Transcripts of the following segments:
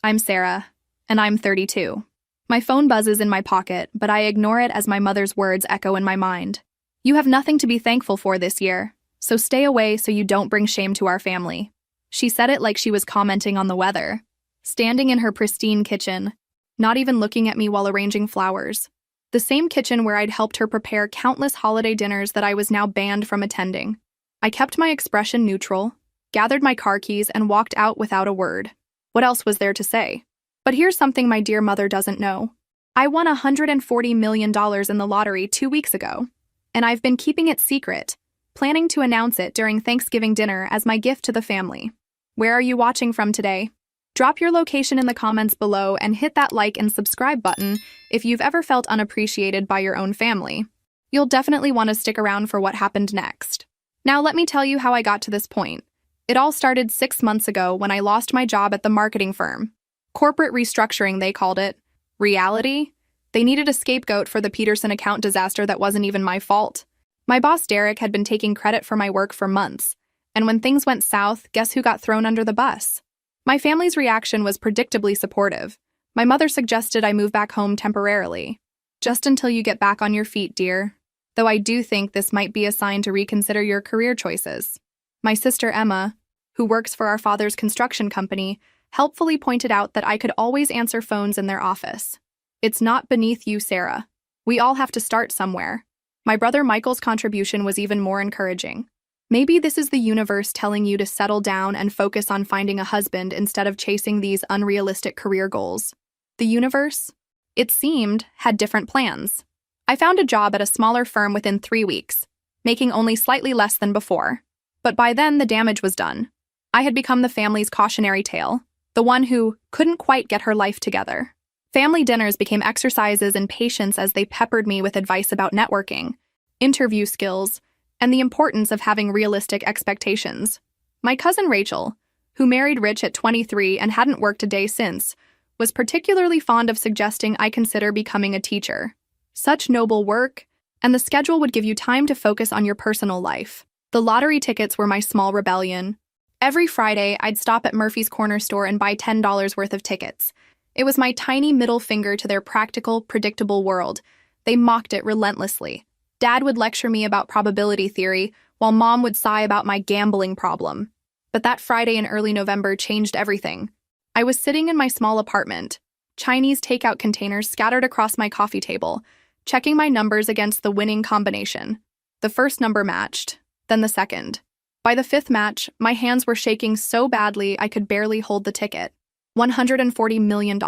I'm Sarah, and I'm 32. My phone buzzes in my pocket, but I ignore it as my mother's words echo in my mind. You have nothing to be thankful for this year, so stay away so you don't bring shame to our family. She said it like she was commenting on the weather, standing in her pristine kitchen, not even looking at me while arranging flowers. The same kitchen where I'd helped her prepare countless holiday dinners that I was now banned from attending. I kept my expression neutral, gathered my car keys, and walked out without a word. What else was there to say? But here's something my dear mother doesn't know. I won $140 million in the lottery 2 weeks ago, and I've been keeping it secret, planning to announce it during Thanksgiving dinner as my gift to the family. Where are you watching from today? Drop your location in the comments below and hit that like and subscribe button if you've ever felt unappreciated by your own family. You'll definitely want to stick around for what happened next. Now let me tell you how I got to this point. It all started 6 months ago when I lost my job at the marketing firm. Corporate restructuring, they called it. Reality? They needed a scapegoat for the Peterson account disaster that wasn't even my fault. My boss Derek had been taking credit for my work for months, and when things went south, guess who got thrown under the bus? My family's reaction was predictably supportive. My mother suggested I move back home temporarily. Just until you get back on your feet, dear. Though I do think this might be a sign to reconsider your career choices. My sister Emma, who works for our father's construction company, helpfully pointed out that I could always answer phones in their office. It's not beneath you, Sarah. We all have to start somewhere. My brother Michael's contribution was even more encouraging. Maybe this is the universe telling you to settle down and focus on finding a husband instead of chasing these unrealistic career goals. The universe, it seemed, had different plans. I found a job at a smaller firm within 3 weeks, making only slightly less than before. But by then, the damage was done. I had become the family's cautionary tale, the one who couldn't quite get her life together. Family dinners became exercises in patience as they peppered me with advice about networking, interview skills, and the importance of having realistic expectations. My cousin Rachel, who married rich at 23 and hadn't worked a day since, was particularly fond of suggesting I consider becoming a teacher. Such noble work, and the schedule would give you time to focus on your personal life. The lottery tickets were my small rebellion. Every Friday, I'd stop at Murphy's Corner store and buy $10 worth of tickets. It was my tiny middle finger to their practical, predictable world. They mocked it relentlessly. Dad would lecture me about probability theory, while Mom would sigh about my gambling problem. But that Friday in early November changed everything. I was sitting in my small apartment, Chinese takeout containers scattered across my coffee table, checking my numbers against the winning combination. The first number matched, then the second. By the 5th match, my hands were shaking so badly I could barely hold the ticket. $140 million.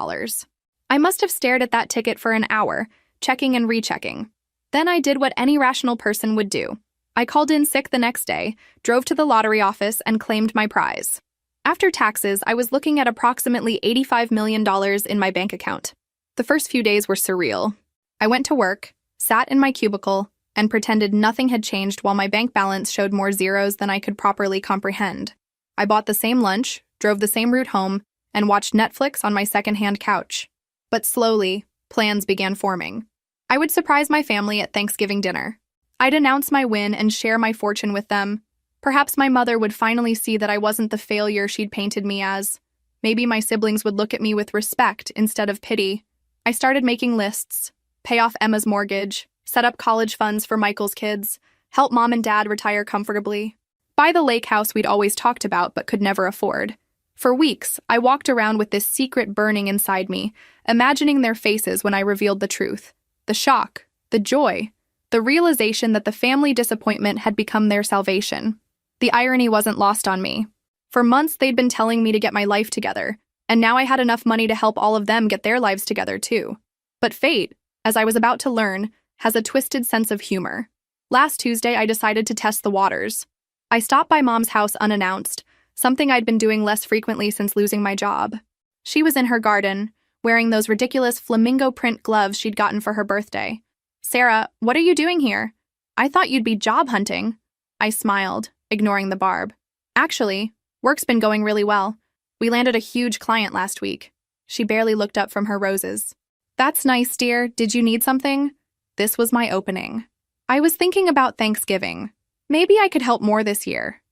I must have stared at that ticket for an hour, checking and rechecking. Then I did what any rational person would do. I called in sick the next day, drove to the lottery office, and claimed my prize. After taxes, I was looking at approximately $85 million in my bank account. The first few days were surreal. I went to work, sat in my cubicle, and pretended nothing had changed while my bank balance showed more zeros than I could properly comprehend. I bought the same lunch, drove the same route home, and watched Netflix on my second-hand couch. But slowly, plans began forming. I would surprise my family at Thanksgiving dinner. I'd announce my win and share my fortune with them. Perhaps my mother would finally see that I wasn't the failure she'd painted me as. Maybe my siblings would look at me with respect instead of pity. I started making lists, pay off Emma's mortgage, set up college funds for Michael's kids, help Mom and Dad retire comfortably, buy the lake house we'd always talked about but could never afford. For weeks, I walked around with this secret burning inside me, imagining their faces when I revealed the truth. The shock, the joy, the realization that the family disappointment had become their salvation. The irony wasn't lost on me. For months, they'd been telling me to get my life together, and now I had enough money to help all of them get their lives together too. But fate, as I was about to learn, has a twisted sense of humor. Last Tuesday, I decided to test the waters. I stopped by Mom's house unannounced, something I'd been doing less frequently since losing my job. She was in her garden, wearing those ridiculous flamingo print gloves she'd gotten for her birthday. "Sarah, what are you doing here? I thought you'd be job hunting." I smiled, ignoring the barb. "Actually, work's been going really well. We landed a huge client last week." She barely looked up from her roses. "That's nice, dear. Did you need something?" This was my opening. I was thinking about Thanksgiving. Maybe I could help more this year.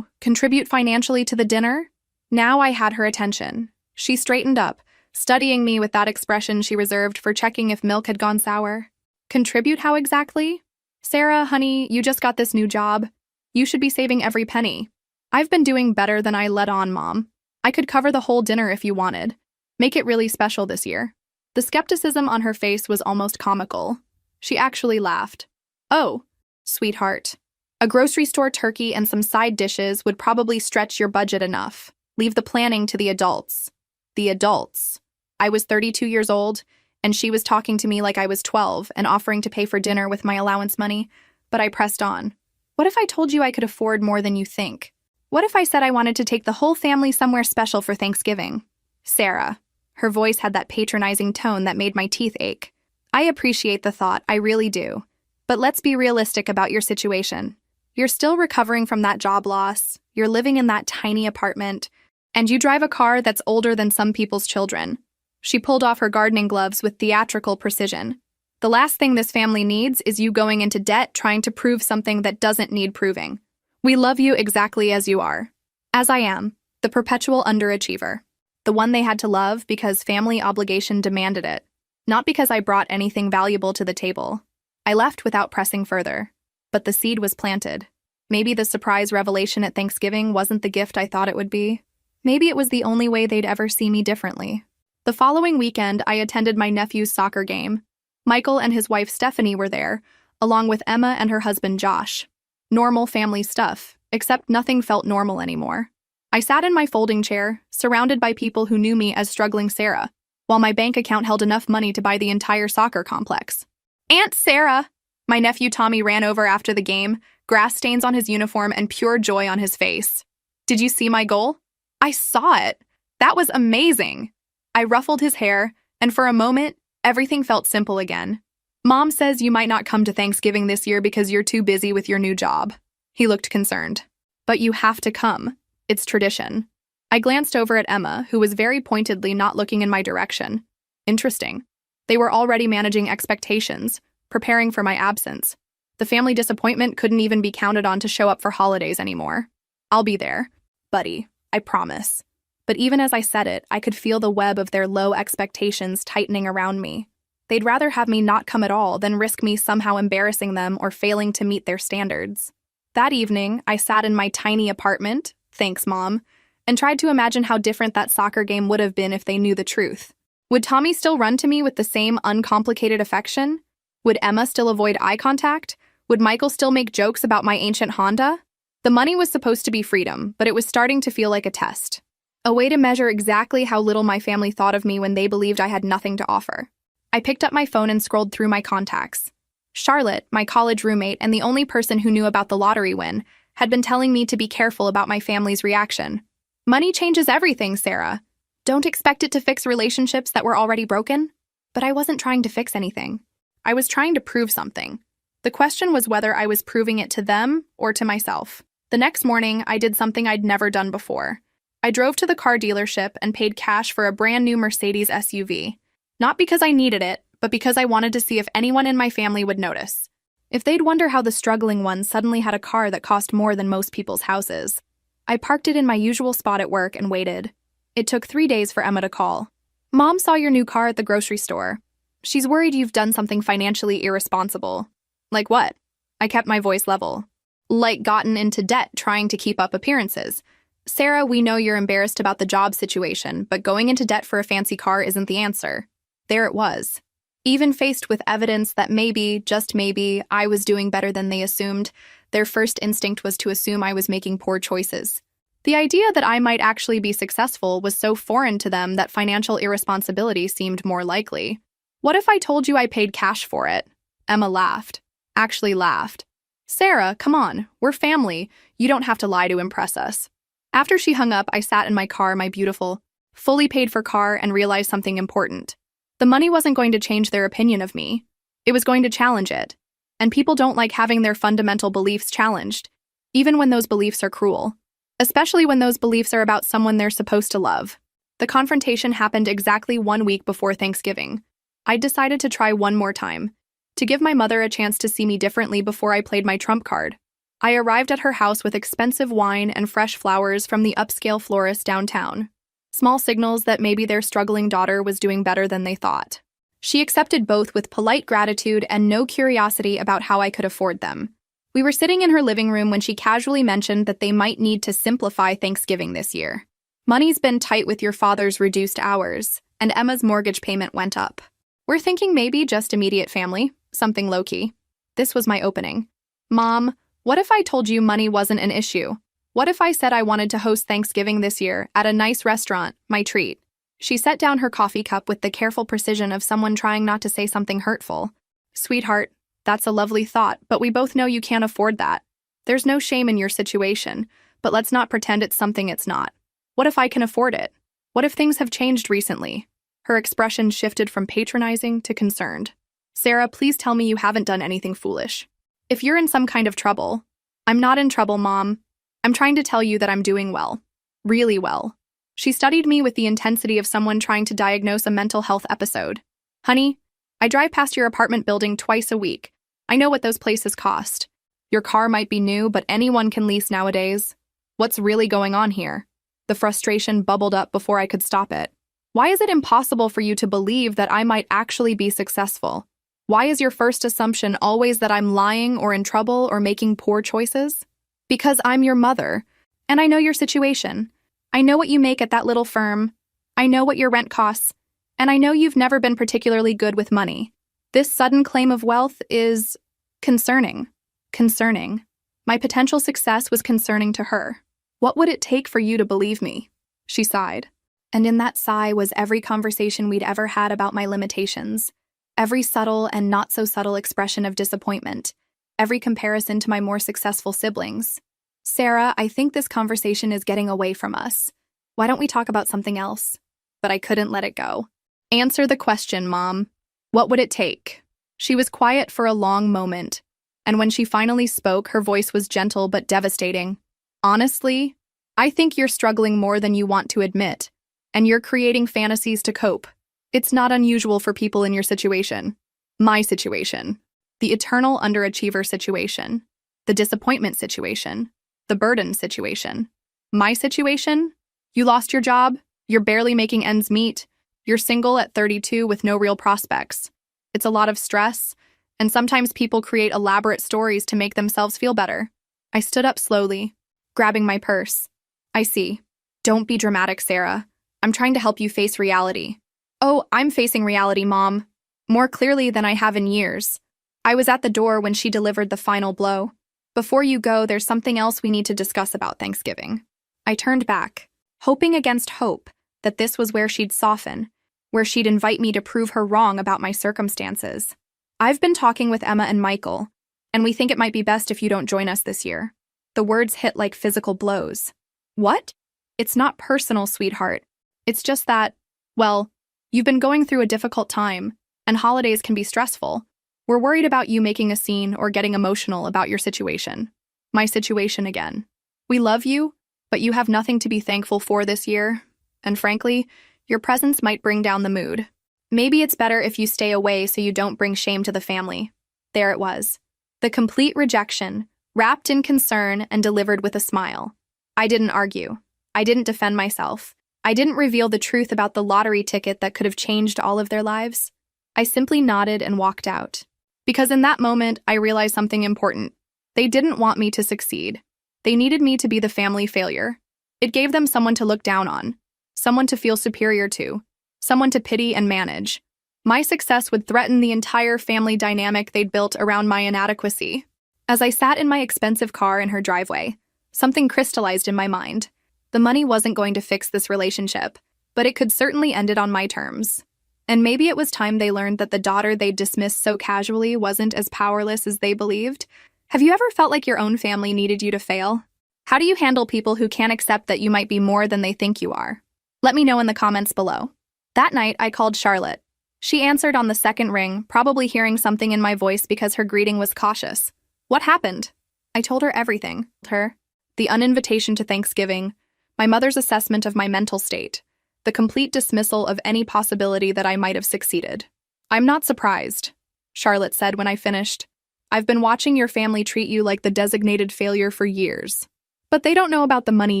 Contribute financially to the dinner? Now I had her attention. She straightened up, studying me with that expression she reserved for checking if milk had gone sour. Contribute how exactly? Sarah, honey, you just got this new job. You should be saving every penny. I've been doing better than I let on, Mom. I could cover the whole dinner if you wanted. Make it really special this year. The skepticism on her face was almost comical. She actually laughed. Oh, sweetheart. A grocery store turkey and some side dishes would probably stretch your budget enough. Leave the planning to the adults. The adults. I was 32 years old, and she was talking to me like I was 12 and offering to pay for dinner with my allowance money, but I pressed on. What if I told you I could afford more than you think? What if I said I wanted to take the whole family somewhere special for Thanksgiving? Sarah. Her voice had that patronizing tone that made my teeth ache. I appreciate the thought, I really do. But let's be realistic about your situation. You're still recovering from that job loss, you're living in that tiny apartment, and you drive a car that's older than some people's children. She pulled off her gardening gloves with theatrical precision. The last thing this family needs is you going into debt trying to prove something that doesn't need proving. We love you exactly as you are. As I am, the perpetual underachiever. The one they had to love because family obligation demanded it, not because I brought anything valuable to the table. I left without pressing further. But the seed was planted. Maybe the surprise revelation at Thanksgiving wasn't the gift I thought it would be. Maybe it was the only way they'd ever see me differently. The following weekend, I attended my nephew's soccer game. Michael and his wife Stephanie were there, along with Emma and her husband Josh. Normal family stuff, except nothing felt normal anymore. I sat in my folding chair, surrounded by people who knew me as struggling Sarah, while my bank account held enough money to buy the entire soccer complex. Aunt Sarah! My nephew Tommy ran over after the game, grass stains on his uniform and pure joy on his face. Did you see my goal? I saw it. That was amazing. I ruffled his hair, and for a moment, everything felt simple again. Mom says you might not come to Thanksgiving this year because you're too busy with your new job. He looked concerned. But you have to come. It's tradition. I glanced over at Emma, who was very pointedly not looking in my direction. Interesting. They were already managing expectations, preparing for my absence. The family disappointment couldn't even be counted on to show up for holidays anymore. I'll be there, buddy, I promise. But even as I said it, I could feel the web of their low expectations tightening around me. They'd rather have me not come at all than risk me somehow embarrassing them or failing to meet their standards. That evening, I sat in my tiny apartment, thanks Mom, and tried to imagine how different that soccer game would have been if they knew the truth. Would Tommy still run to me with the same uncomplicated affection? Would Emma still avoid eye contact? Would Michael still make jokes about my ancient Honda? The money was supposed to be freedom, but it was starting to feel like a test. A way to measure exactly how little my family thought of me when they believed I had nothing to offer. I picked up my phone and scrolled through my contacts. Charlotte, my college roommate and the only person who knew about the lottery win, had been telling me to be careful about my family's reaction. Money changes everything, Sarah. Don't expect it to fix relationships that were already broken. But I wasn't trying to fix anything. I was trying to prove something. The question was whether I was proving it to them or to myself. The next morning, I did something I'd never done before. I drove to the car dealership and paid cash for a brand new Mercedes SUV. Not because I needed it, but because I wanted to see if anyone in my family would notice. If they'd wonder how the struggling one suddenly had a car that cost more than most people's houses. I parked it in my usual spot at work and waited. It took 3 days for Emma to call. Mom saw your new car at the grocery store. She's worried you've done something financially irresponsible. Like what? I kept my voice level. Like gotten into debt trying to keep up appearances. Sarah, we know you're embarrassed about the job situation, but going into debt for a fancy car isn't the answer. There it was. Even faced with evidence that maybe, just maybe, I was doing better than they assumed, their first instinct was to assume I was making poor choices. The idea that I might actually be successful was so foreign to them that financial irresponsibility seemed more likely. What if I told you I paid cash for it? Emma laughed. Actually laughed. Sarah, come on, we're family. You don't have to lie to impress us. After she hung up, I sat in my car, my beautiful, fully paid for car, and realized something important. The money wasn't going to change their opinion of me. It was going to challenge it. And people don't like having their fundamental beliefs challenged, even when those beliefs are cruel. Especially when those beliefs are about someone they're supposed to love. The confrontation happened exactly 1 week before Thanksgiving. I decided to try one more time, to give my mother a chance to see me differently before I played my trump card. I arrived at her house with expensive wine and fresh flowers from the upscale florist downtown. Small signals that maybe their struggling daughter was doing better than they thought. She accepted both with polite gratitude and no curiosity about how I could afford them. We were sitting in her living room when she casually mentioned that they might need to simplify Thanksgiving this year. Money's been tight with your father's reduced hours, and Emma's mortgage payment went up. We're thinking maybe just immediate family, something low-key. This was my opening. Mom, what if I told you money wasn't an issue? What if I said I wanted to host Thanksgiving this year at a nice restaurant, my treat? She set down her coffee cup with the careful precision of someone trying not to say something hurtful. Sweetheart, that's a lovely thought, but we both know you can't afford that. There's no shame in your situation, but let's not pretend it's something it's not. What if I can afford it? What if things have changed recently? Her expression shifted from patronizing to concerned. Sarah, please tell me you haven't done anything foolish. If you're in some kind of trouble, I'm not in trouble, Mom. I'm trying to tell you that I'm doing well. Really well. She studied me with the intensity of someone trying to diagnose a mental health episode. Honey, I drive past your apartment building twice a week. I know what those places cost. Your car might be new, but anyone can lease nowadays. What's really going on here? The frustration bubbled up before I could stop it. Why is it impossible for you to believe that I might actually be successful? Why is your first assumption always that I'm lying or in trouble or making poor choices? Because I'm your mother, and I know your situation. I know what you make at that little firm. I know what your rent costs, and I know you've never been particularly good with money. This sudden claim of wealth is concerning. Concerning. My potential success was concerning to her. What would it take for you to believe me? She sighed. And in that sigh was every conversation we'd ever had about my limitations, every subtle and not so subtle expression of disappointment, every comparison to my more successful siblings. Sarah, I think this conversation is getting away from us. Why don't we talk about something else? But I couldn't let it go. Answer the question, Mom. What would it take? She was quiet for a long moment, and when she finally spoke, her voice was gentle but devastating. Honestly, I think you're struggling more than you want to admit, and you're creating fantasies to cope. It's not unusual for people in your situation. My situation. The eternal underachiever situation. The disappointment situation. The burden situation. My situation? You lost your job, you're barely making ends meet, you're single at 32 with no real prospects. It's a lot of stress, and sometimes people create elaborate stories to make themselves feel better. I stood up slowly, grabbing my purse. I see. Don't be dramatic, Sarah. I'm trying to help you face reality. Oh, I'm facing reality, Mom. More clearly than I have in years. I was at the door when she delivered the final blow. Before you go, there's something else we need to discuss about Thanksgiving. I turned back, hoping against hope that this was where she'd soften, where she'd invite me to prove her wrong about my circumstances. I've been talking with Emma and Michael, and we think it might be best if you don't join us this year. The words hit like physical blows. What? It's not personal, sweetheart. It's just that, well, you've been going through a difficult time, and holidays can be stressful. We're worried about you making a scene or getting emotional about your situation. My situation again. We love you, but you have nothing to be thankful for this year, and frankly, your presence might bring down the mood. Maybe it's better if you stay away so you don't bring shame to the family. There it was. The complete rejection, wrapped in concern and delivered with a smile. I didn't argue. I didn't defend myself. I didn't reveal the truth about the lottery ticket that could have changed all of their lives. I simply nodded and walked out. Because in that moment, I realized something important. They didn't want me to succeed. They needed me to be the family failure. It gave them someone to look down on, someone to feel superior to, someone to pity and manage. My success would threaten the entire family dynamic they'd built around my inadequacy. As I sat in my expensive car in her driveway, something crystallized in my mind. The money wasn't going to fix this relationship, but it could certainly end it on my terms. And maybe it was time they learned that the daughter they'd dismissed so casually wasn't as powerless as they believed. Have you ever felt like your own family needed you to fail? How do you handle people who can't accept that you might be more than they think you are? Let me know in the comments below. That night, I called Charlotte. She answered on the second ring, probably hearing something in my voice because her greeting was cautious. What happened? I told her everything. The uninvitation to Thanksgiving, my mother's assessment of my mental state, the complete dismissal of any possibility that I might have succeeded. I'm not surprised, Charlotte said when I finished. I've been watching your family treat you like the designated failure for years. But they don't know about the money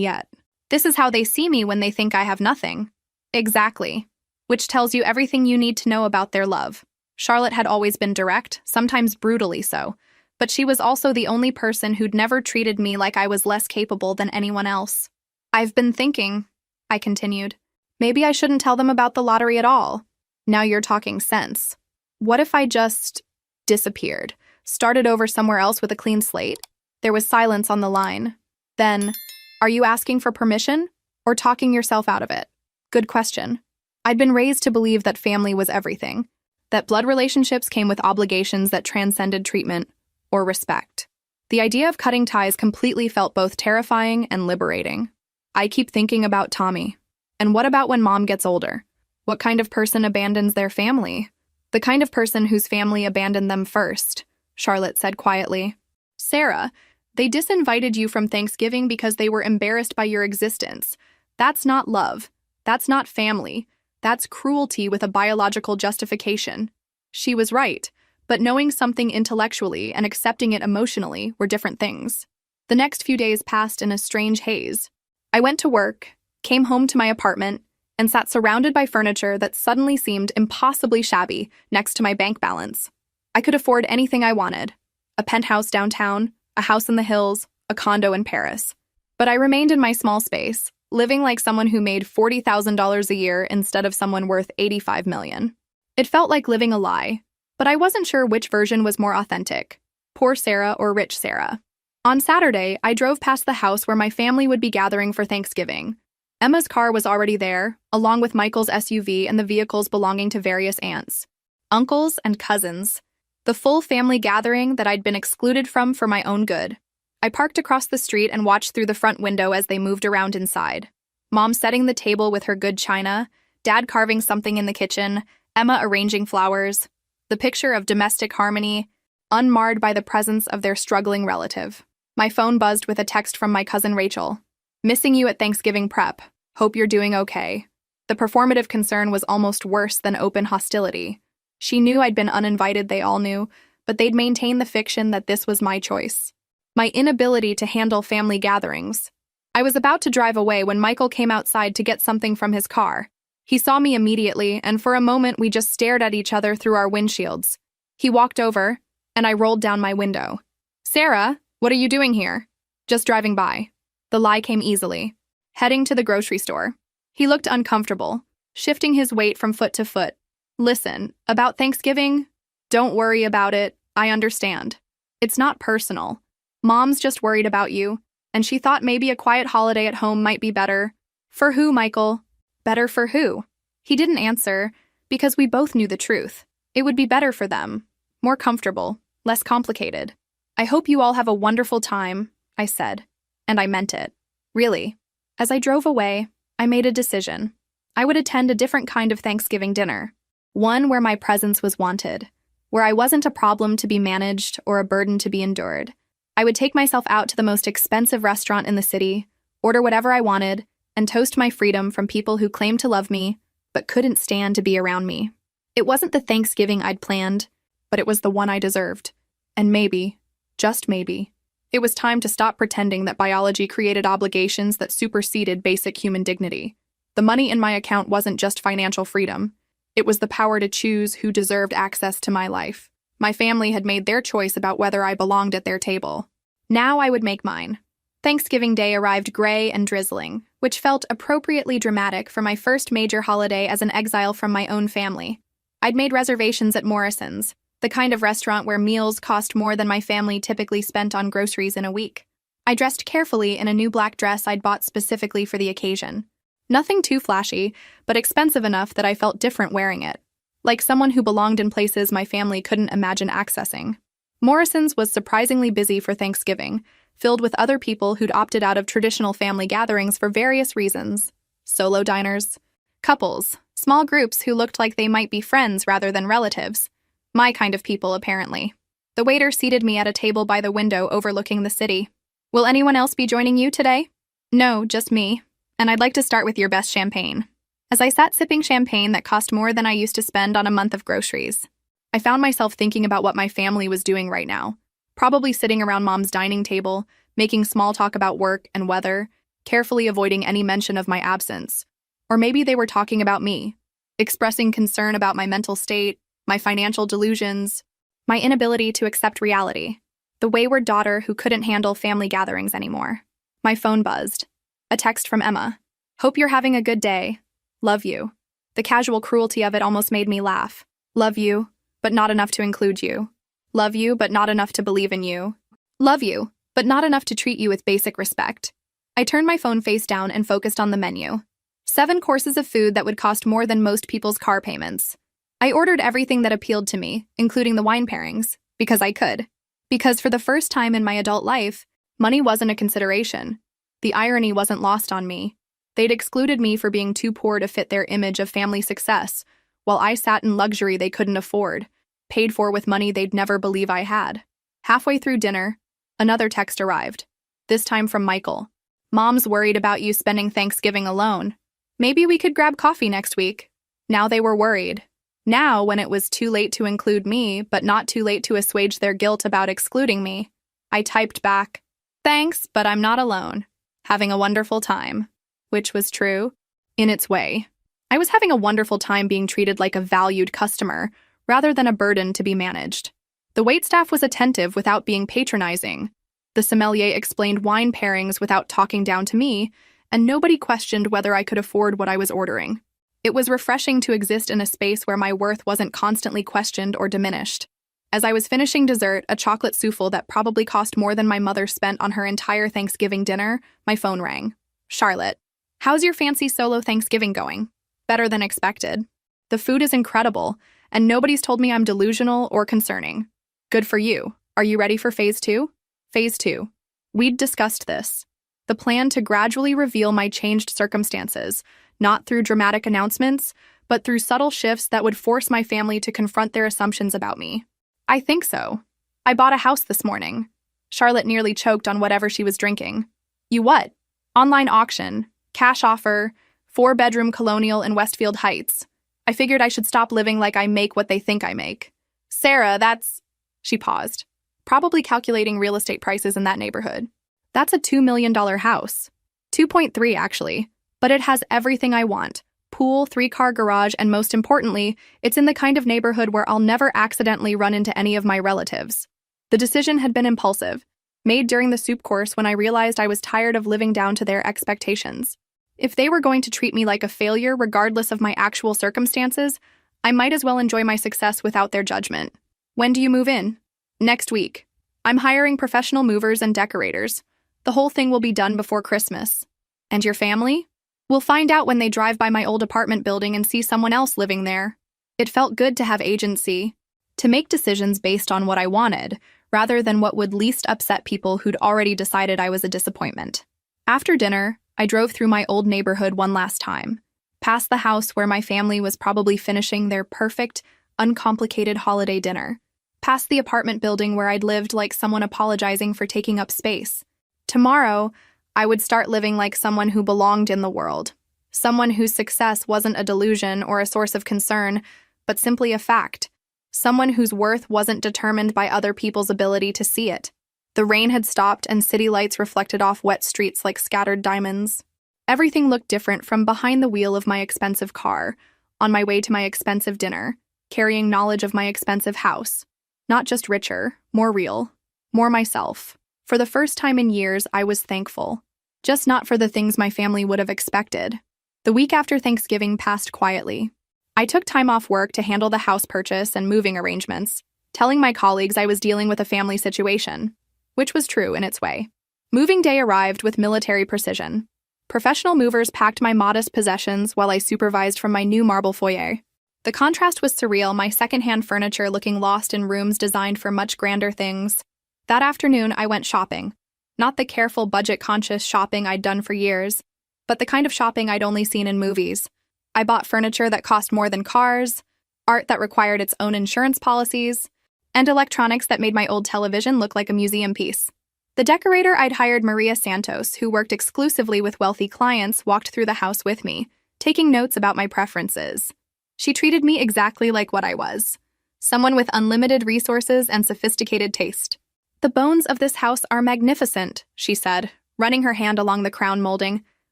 yet. This is how they see me when they think I have nothing. Exactly. Which tells you everything you need to know about their love. Charlotte had always been direct, sometimes brutally so, but she was also the only person who'd never treated me like I was less capable than anyone else. I've been thinking, I continued, maybe I shouldn't tell them about the lottery at all. Now you're talking sense. What if I just disappeared, started over somewhere else with a clean slate? There was silence on the line. Then, are you asking for permission or talking yourself out of it? Good question. I'd been raised to believe that family was everything, that blood relationships came with obligations that transcended treatment or respect. The idea of cutting ties completely felt both terrifying and liberating. I keep thinking about Tommy. And what about when Mom gets older? What kind of person abandons their family? The kind of person whose family abandoned them first, Charlotte said quietly. Sarah, they disinvited you from Thanksgiving because they were embarrassed by your existence. That's not love. That's not family. That's cruelty with a biological justification. She was right, but knowing something intellectually and accepting it emotionally were different things. The next few days passed in a strange haze. I went to work, came home to my apartment, and sat surrounded by furniture that suddenly seemed impossibly shabby next to my bank balance. I could afford anything I wanted. A penthouse downtown, a house in the hills, a condo in Paris. But I remained in my small space, living like someone who made $40,000 a year instead of someone worth $85 million. It felt like living a lie, but I wasn't sure which version was more authentic, poor Sarah or rich Sarah. On Saturday, I drove past the house where my family would be gathering for Thanksgiving. Emma's car was already there, along with Michael's SUV and the vehicles belonging to various aunts, uncles, and cousins. The full family gathering that I'd been excluded from for my own good. I parked across the street and watched through the front window as they moved around inside. Mom setting the table with her good china, Dad carving something in the kitchen, Emma arranging flowers. The picture of domestic harmony, unmarred by the presence of their struggling relative. My phone buzzed with a text from my cousin Rachel. Missing you at Thanksgiving prep. Hope you're doing okay. The performative concern was almost worse than open hostility. She knew I'd been uninvited, they all knew, but they'd maintain the fiction that this was my choice. My inability to handle family gatherings. I was about to drive away when Michael came outside to get something from his car. He saw me immediately, and for a moment we just stared at each other through our windshields. He walked over, and I rolled down my window. Sarah, what are you doing here? Just driving by. The lie came easily. Heading to the grocery store. He looked uncomfortable, shifting his weight from foot to foot. Listen, about Thanksgiving? Don't worry about it, I understand. It's not personal. Mom's just worried about you, and she thought maybe a quiet holiday at home might be better. For who, Michael? Better for who? He didn't answer, because we both knew the truth. It would be better for them. More comfortable, less complicated. I hope you all have a wonderful time, I said. And I meant it. Really. As I drove away, I made a decision. I would attend a different kind of Thanksgiving dinner. One where my presence was wanted. Where I wasn't a problem to be managed or a burden to be endured. I would take myself out to the most expensive restaurant in the city, order whatever I wanted, and toast my freedom from people who claimed to love me, but couldn't stand to be around me. It wasn't the Thanksgiving I'd planned, but it was the one I deserved. And maybe, just maybe, it was time to stop pretending that biology created obligations that superseded basic human dignity. The money in my account wasn't just financial freedom. It was the power to choose who deserved access to my life. My family had made their choice about whether I belonged at their table. Now I would make mine. Thanksgiving Day arrived gray and drizzling, which felt appropriately dramatic for my first major holiday as an exile from my own family. I'd made reservations at Morrison's, the kind of restaurant where meals cost more than my family typically spent on groceries in a week. I dressed carefully in a new black dress I'd bought specifically for the occasion. Nothing too flashy, but expensive enough that I felt different wearing it. Like someone who belonged in places my family couldn't imagine accessing. Morrison's was surprisingly busy for Thanksgiving, filled with other people who'd opted out of traditional family gatherings for various reasons. Solo diners, couples, small groups who looked like they might be friends rather than relatives. My kind of people, apparently. The waiter seated me at a table by the window overlooking the city. Will anyone else be joining you today? No, just me. And I'd like to start with your best champagne. As I sat sipping champagne that cost more than I used to spend on a month of groceries, I found myself thinking about what my family was doing right now. Probably sitting around Mom's dining table, making small talk about work and weather, carefully avoiding any mention of my absence. Or maybe they were talking about me, expressing concern about my mental state, my financial delusions, my inability to accept reality. The wayward daughter who couldn't handle family gatherings anymore. My phone buzzed. A text from Emma. Hope you're having a good day. Love you. The casual cruelty of it almost made me laugh. Love you, but not enough to include you. Love you, but not enough to believe in you. Love you, but not enough to treat you with basic respect. I turned my phone face down and focused on the menu. 7 courses of food that would cost more than most people's car payments. I ordered everything that appealed to me, including the wine pairings, because I could. Because for the first time in my adult life, money wasn't a consideration. The irony wasn't lost on me. They'd excluded me for being too poor to fit their image of family success, while I sat in luxury they couldn't afford, paid for with money they'd never believe I had. Halfway through dinner, another text arrived, this time from Michael. Mom's worried about you spending Thanksgiving alone. Maybe we could grab coffee next week. Now they were worried. Now, when it was too late to include me, but not too late to assuage their guilt about excluding me, I typed back, thanks, but I'm not alone. Having a wonderful time. Which was true, in its way. I was having a wonderful time being treated like a valued customer, rather than a burden to be managed. The waitstaff was attentive without being patronizing. The sommelier explained wine pairings without talking down to me, and nobody questioned whether I could afford what I was ordering. It was refreshing to exist in a space where my worth wasn't constantly questioned or diminished. As I was finishing dessert, a chocolate souffle that probably cost more than my mother spent on her entire Thanksgiving dinner, my phone rang. Charlotte, how's your fancy solo Thanksgiving going? Better than expected. The food is incredible, and nobody's told me I'm delusional or concerning. Good for you. Are you ready for phase 2? Phase 2. We'd discussed this. The plan to gradually reveal my changed circumstances, not through dramatic announcements, but through subtle shifts that would force my family to confront their assumptions about me. I think so. I bought a house this morning. Charlotte nearly choked on whatever she was drinking. You what? Online auction, cash offer, 4-bedroom colonial in Westfield Heights. I figured I should stop living like I make what they think I make. Sarah, that's... She paused, probably calculating real estate prices in that neighborhood. That's a $2 million house. 2.3 actually, but it has everything I want. Pool, 3-car garage, and most importantly, it's in the kind of neighborhood where I'll never accidentally run into any of my relatives. The decision had been impulsive, made during the soup course when I realized I was tired of living down to their expectations. If they were going to treat me like a failure regardless of my actual circumstances, I might as well enjoy my success without their judgment. When do you move in? Next week. I'm hiring professional movers and decorators. The whole thing will be done before Christmas. And your family? We'll find out when they drive by my old apartment building and see someone else living there. It felt good to have agency, to make decisions based on what I wanted, rather than what would least upset people who'd already decided I was a disappointment. After dinner, I drove through my old neighborhood one last time, past the house where my family was probably finishing their perfect, uncomplicated holiday dinner, past the apartment building where I'd lived like someone apologizing for taking up space. Tomorrow, I would start living like someone who belonged in the world, someone whose success wasn't a delusion or a source of concern, but simply a fact, someone whose worth wasn't determined by other people's ability to see it. The rain had stopped and city lights reflected off wet streets like scattered diamonds. Everything looked different from behind the wheel of my expensive car, on my way to my expensive dinner, carrying knowledge of my expensive house. Not just richer, more real, more myself. For the first time in years, I was thankful. Just not for the things my family would have expected. The week after Thanksgiving passed quietly. I took time off work to handle the house purchase and moving arrangements, telling my colleagues I was dealing with a family situation, which was true in its way. Moving day arrived with military precision. Professional movers packed my modest possessions while I supervised from my new marble foyer. The contrast was surreal, my secondhand furniture looking lost in rooms designed for much grander things. That afternoon, I went shopping. Not the careful, budget-conscious shopping I'd done for years, but the kind of shopping I'd only seen in movies. I bought furniture that cost more than cars, art that required its own insurance policies, and electronics that made my old television look like a museum piece. The decorator I'd hired, Maria Santos, who worked exclusively with wealthy clients, walked through the house with me, taking notes about my preferences. She treated me exactly like what I was, someone with unlimited resources and sophisticated taste. The bones of this house are magnificent, she said, running her hand along the crown molding.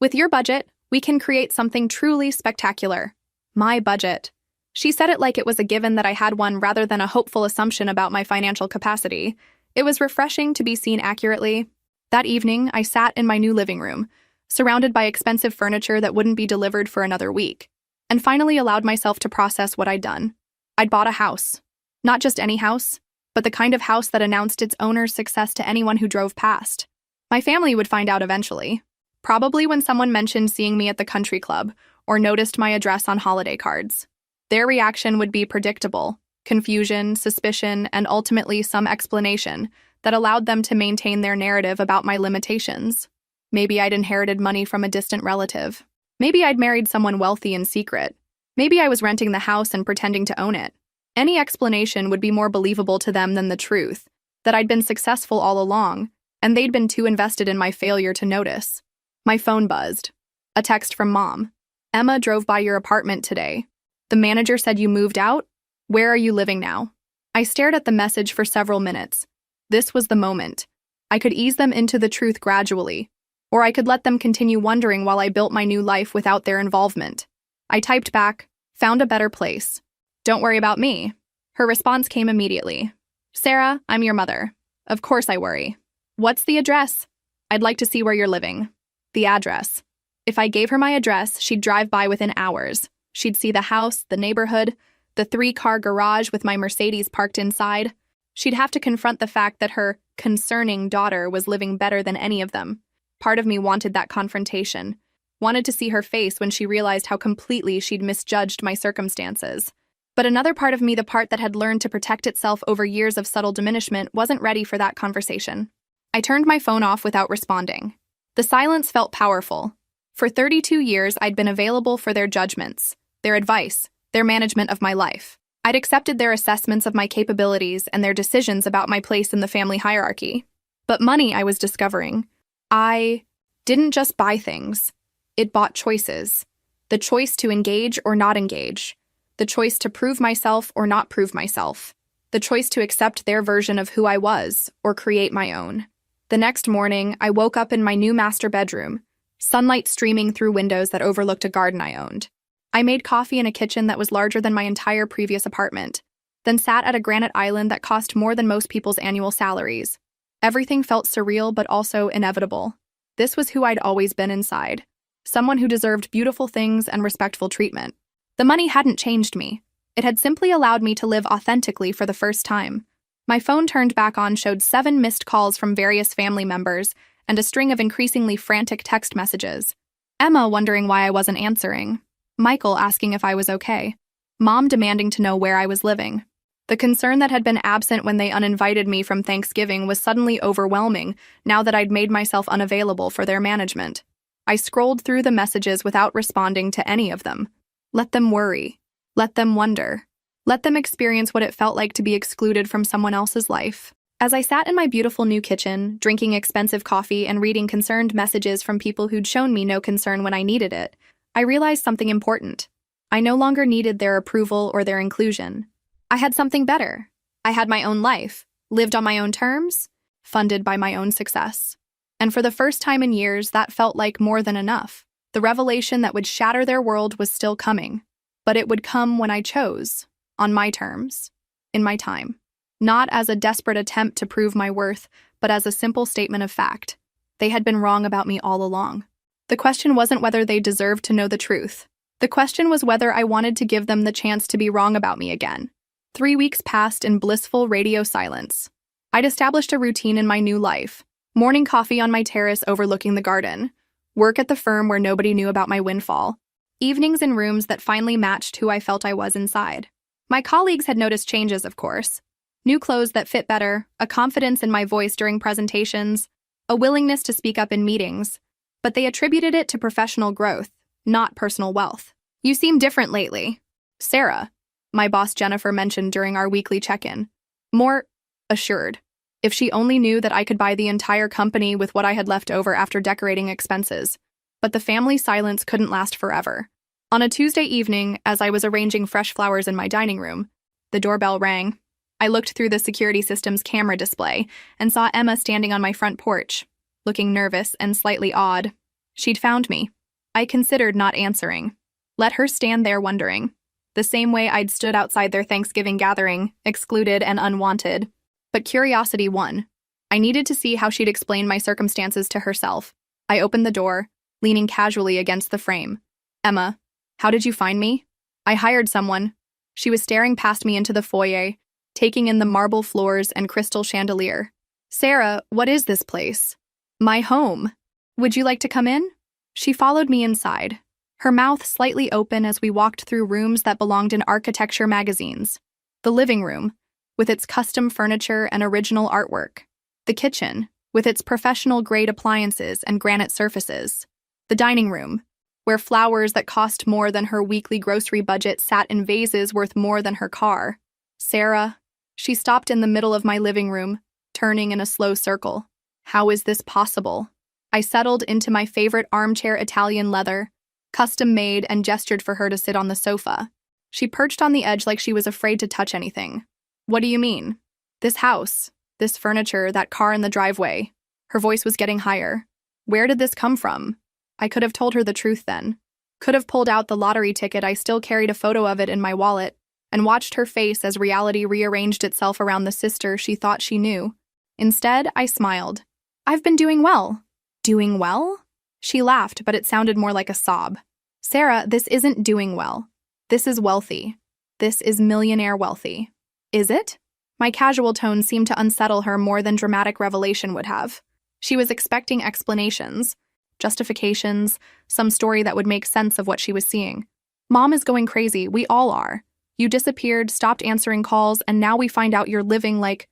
With your budget, we can create something truly spectacular. My budget. She said it like it was a given that I had one rather than a hopeful assumption about my financial capacity. It was refreshing to be seen accurately. That evening, I sat in my new living room, surrounded by expensive furniture that wouldn't be delivered for another week, and finally allowed myself to process what I'd done. I'd bought a house. Not just any house, but the kind of house that announced its owner's success to anyone who drove past. My family would find out eventually, probably when someone mentioned seeing me at the country club or noticed my address on holiday cards. Their reaction would be predictable: confusion, suspicion, and ultimately some explanation that allowed them to maintain their narrative about my limitations. Maybe I'd inherited money from a distant relative. Maybe I'd married someone wealthy in secret. Maybe I was renting the house and pretending to own it. Any explanation would be more believable to them than the truth, that I'd been successful all along, and they'd been too invested in my failure to notice. My phone buzzed. A text from Mom. Emma drove by your apartment today. The manager said you moved out? Where are you living now? I stared at the message for several minutes. This was the moment. I could ease them into the truth gradually, or I could let them continue wondering while I built my new life without their involvement. I typed back, found a better place. Don't worry about me. Her response came immediately. Sarah, I'm your mother. Of course I worry. What's the address? I'd like to see where you're living. The address. If I gave her my address, she'd drive by within hours. She'd see the house, the neighborhood, the 3-car garage with my Mercedes parked inside. She'd have to confront the fact that her concerning daughter was living better than any of them. Part of me wanted that confrontation, wanted to see her face when she realized how completely she'd misjudged my circumstances. But another part of me, the part that had learned to protect itself over years of subtle diminishment, wasn't ready for that conversation. I turned my phone off without responding. The silence felt powerful. For 32 years, I'd been available for their judgments, their advice, their management of my life. I'd accepted their assessments of my capabilities and their decisions about my place in the family hierarchy. But money, I was discovering, I didn't just buy things. It bought choices. The choice to engage or not engage. The choice to prove myself or not prove myself. The choice to accept their version of who I was or create my own. The next morning, I woke up in my new master bedroom, sunlight streaming through windows that overlooked a garden I owned. I made coffee in a kitchen that was larger than my entire previous apartment, then sat at a granite island that cost more than most people's annual salaries. Everything felt surreal but also inevitable. This was who I'd always been inside. Someone who deserved beautiful things and respectful treatment. The money hadn't changed me. It had simply allowed me to live authentically for the first time. My phone turned back on showed 7 missed calls from various family members and a string of increasingly frantic text messages. Emma wondering why I wasn't answering. Michael asking if I was okay. Mom demanding to know where I was living. The concern that had been absent when they uninvited me from Thanksgiving was suddenly overwhelming now that I'd made myself unavailable for their management. I scrolled through the messages without responding to any of them. Let them worry. Let them wonder. Let them experience what it felt like to be excluded from someone else's life. As I sat in my beautiful new kitchen, drinking expensive coffee and reading concerned messages from people who'd shown me no concern when I needed it, I realized something important. I no longer needed their approval or their inclusion. I had something better. I had my own life, lived on my own terms, funded by my own success. And for the first time in years, that felt like more than enough. The revelation that would shatter their world was still coming, but it would come when I chose, on my terms, in my time. Not as a desperate attempt to prove my worth, but as a simple statement of fact. They had been wrong about me all along. The question wasn't whether they deserved to know the truth. The question was whether I wanted to give them the chance to be wrong about me again. 3 weeks passed in blissful radio silence. I'd established a routine in my new life. Morning coffee on my terrace overlooking the garden. Work at the firm where nobody knew about my windfall. Evenings in rooms that finally matched who I felt I was inside. My colleagues had noticed changes, of course. New clothes that fit better, a confidence in my voice during presentations, a willingness to speak up in meetings. But they attributed it to professional growth, not personal wealth. You seem different lately. Sarah, my boss Jennifer mentioned during our weekly check-in. More assured. If she only knew that I could buy the entire company with what I had left over after decorating expenses. But the family silence couldn't last forever. On a Tuesday evening, as I was arranging fresh flowers in my dining room, the doorbell rang. I looked through the security system's camera display and saw Emma standing on my front porch. looking nervous and slightly awed. She'd found me. I considered not answering. Let her stand there wondering. The same way I'd stood outside their Thanksgiving gathering, excluded and unwanted. But curiosity won. I needed to see how she'd explain my circumstances to herself. I opened the door, leaning casually against the frame. Emma, how did you find me? I hired someone. She was staring past me into the foyer, taking in the marble floors and crystal chandelier. Sarah, what is this place? My home. Would you like to come in? She followed me inside, her mouth slightly open as we walked through rooms that belonged in architecture magazines. The living room, with its custom furniture and original artwork. The kitchen, with its professional-grade appliances and granite surfaces. The dining room, where flowers that cost more than her weekly grocery budget sat in vases worth more than her car. Sarah. She stopped in the middle of my living room, turning in a slow circle. How is this possible? I settled into my favorite armchair Italian leather, custom-made, and gestured for her to sit on the sofa. She perched on the edge like she was afraid to touch anything. What do you mean? This house, this furniture, that car in the driveway. Her voice was getting higher. Where did this come from? I could have told her the truth then. Could have pulled out the lottery ticket. I still carried a photo of it in my wallet, and watched her face as reality rearranged itself around the sister she thought she knew. Instead, I smiled. I've been doing well. Doing well? She laughed, but it sounded more like a sob. Sarah, this isn't doing well. This is wealthy. This is millionaire wealthy. Is it? My casual tone seemed to unsettle her more than dramatic revelation would have. She was expecting explanations, justifications, some story that would make sense of what she was seeing. Mom is going crazy. We all are. You disappeared, stopped answering calls, and now we find out you're living like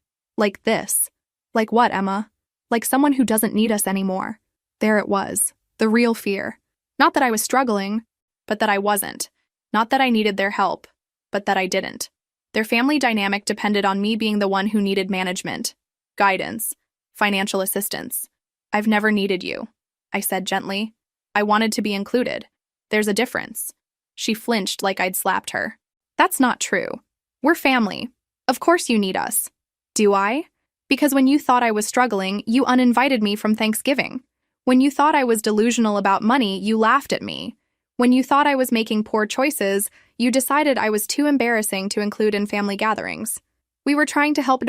this. Like what, Emma? Like someone who doesn't need us anymore. There it was. The real fear. Not that I was struggling, but that I wasn't. Not that I needed their help, but that I didn't. Their family dynamic depended on me being the one who needed management, guidance, financial assistance. I've never needed you, I said gently. I wanted to be included. There's a difference. She flinched like I'd slapped her. That's not true. We're family. Of course you need us. Do I? Because when you thought I was struggling, you uninvited me from Thanksgiving. When you thought I was delusional about money, you laughed at me. When you thought I was making poor choices, you decided I was too embarrassing to include in family gatherings. We were trying to help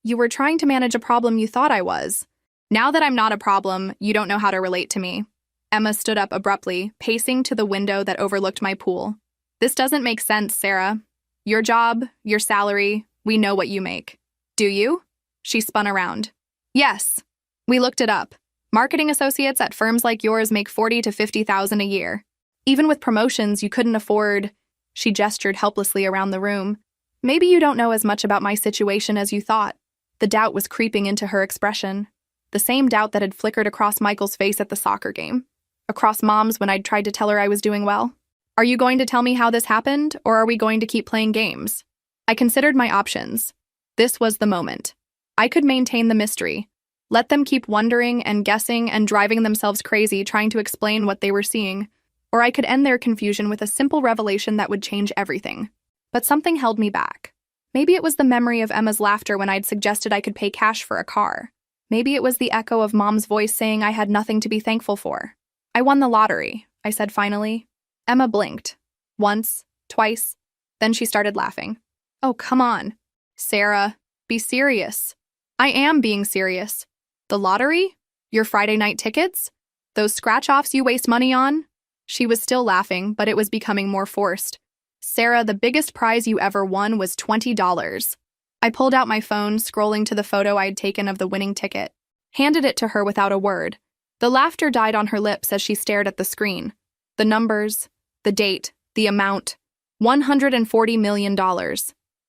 You were trying to manage a problem you thought I was. Now that I'm not a problem, you don't know how to relate to me. Emma stood up abruptly, pacing to the window that overlooked my pool. This doesn't make sense, Sarah. Your job, your salary, we know what you make. Do you? She spun around. Yes. We looked it up. Marketing associates at firms like yours make $40,000 to $50,000 a year. Even with promotions you couldn't afford. She gestured helplessly around the room. Maybe you don't know as much about my situation as you thought. The doubt was creeping into her expression. The same doubt that had flickered across Michael's face at the soccer game. Across Mom's when I'd tried to tell her I was doing well. Are you going to tell me how this happened, or are we going to keep playing games? I considered my options. This was the moment. I could maintain the mystery. Let them keep wondering and guessing and driving themselves crazy trying to explain what they were seeing. Or I could end their confusion with a simple revelation that would change everything. But something held me back. Maybe it was the memory of Emma's laughter when I'd suggested I could pay cash for a car. Maybe it was the echo of Mom's voice saying I had nothing to be thankful for. I won the lottery, I said finally. Emma blinked. Once, twice. Then she started laughing. Oh, come on. Sarah, be serious. I am being serious. The lottery? Your Friday night tickets? Those scratch-offs you waste money on? She was still laughing, but it was becoming more forced. Sarah, the biggest prize you ever won was $20. I pulled out my phone, scrolling to the photo I'd taken of the winning ticket. Handed it to her without a word. The laughter died on her lips as she stared at the screen. The numbers, the date, the amount. $140 million.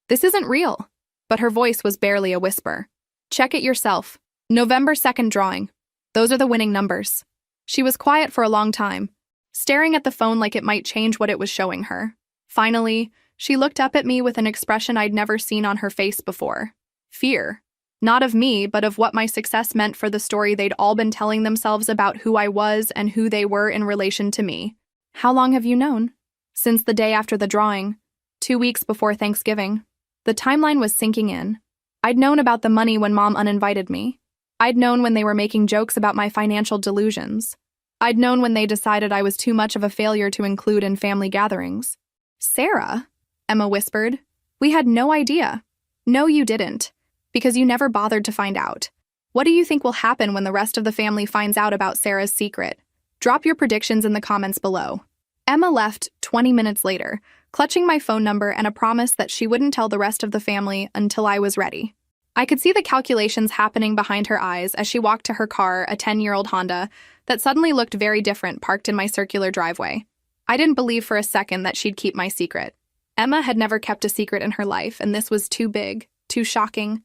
This isn't real. But her voice was barely a whisper. Check it yourself. November 2nd drawing. Those are the winning numbers. She was quiet for a long time, staring at the phone like it might change what it was showing her. Finally, she looked up at me with an expression I'd never seen on her face before. Fear. Not of me, but of what my success meant for the story they'd all been telling themselves about who I was and who they were in relation to me. How long have you known? Since the day after the drawing. 2 weeks before Thanksgiving. The timeline was sinking in. I'd known about the money when Mom uninvited me. I'd known when they were making jokes about my financial delusions. I'd known when they decided I was too much of a failure to include in family gatherings. Sarah, Emma whispered, we had no idea. No, you didn't, because you never bothered to find out. What do you think will happen when the rest of the family finds out about Sarah's secret? Drop your predictions in the comments below. Emma left 20 minutes later, clutching my phone number and a promise that she wouldn't tell the rest of the family until I was ready. I could see the calculations happening behind her eyes as she walked to her car, a 10-year-old Honda, that suddenly looked very different parked in my circular driveway. I didn't believe for a second that she'd keep my secret. Emma had never kept a secret in her life, and this was too big, too shocking,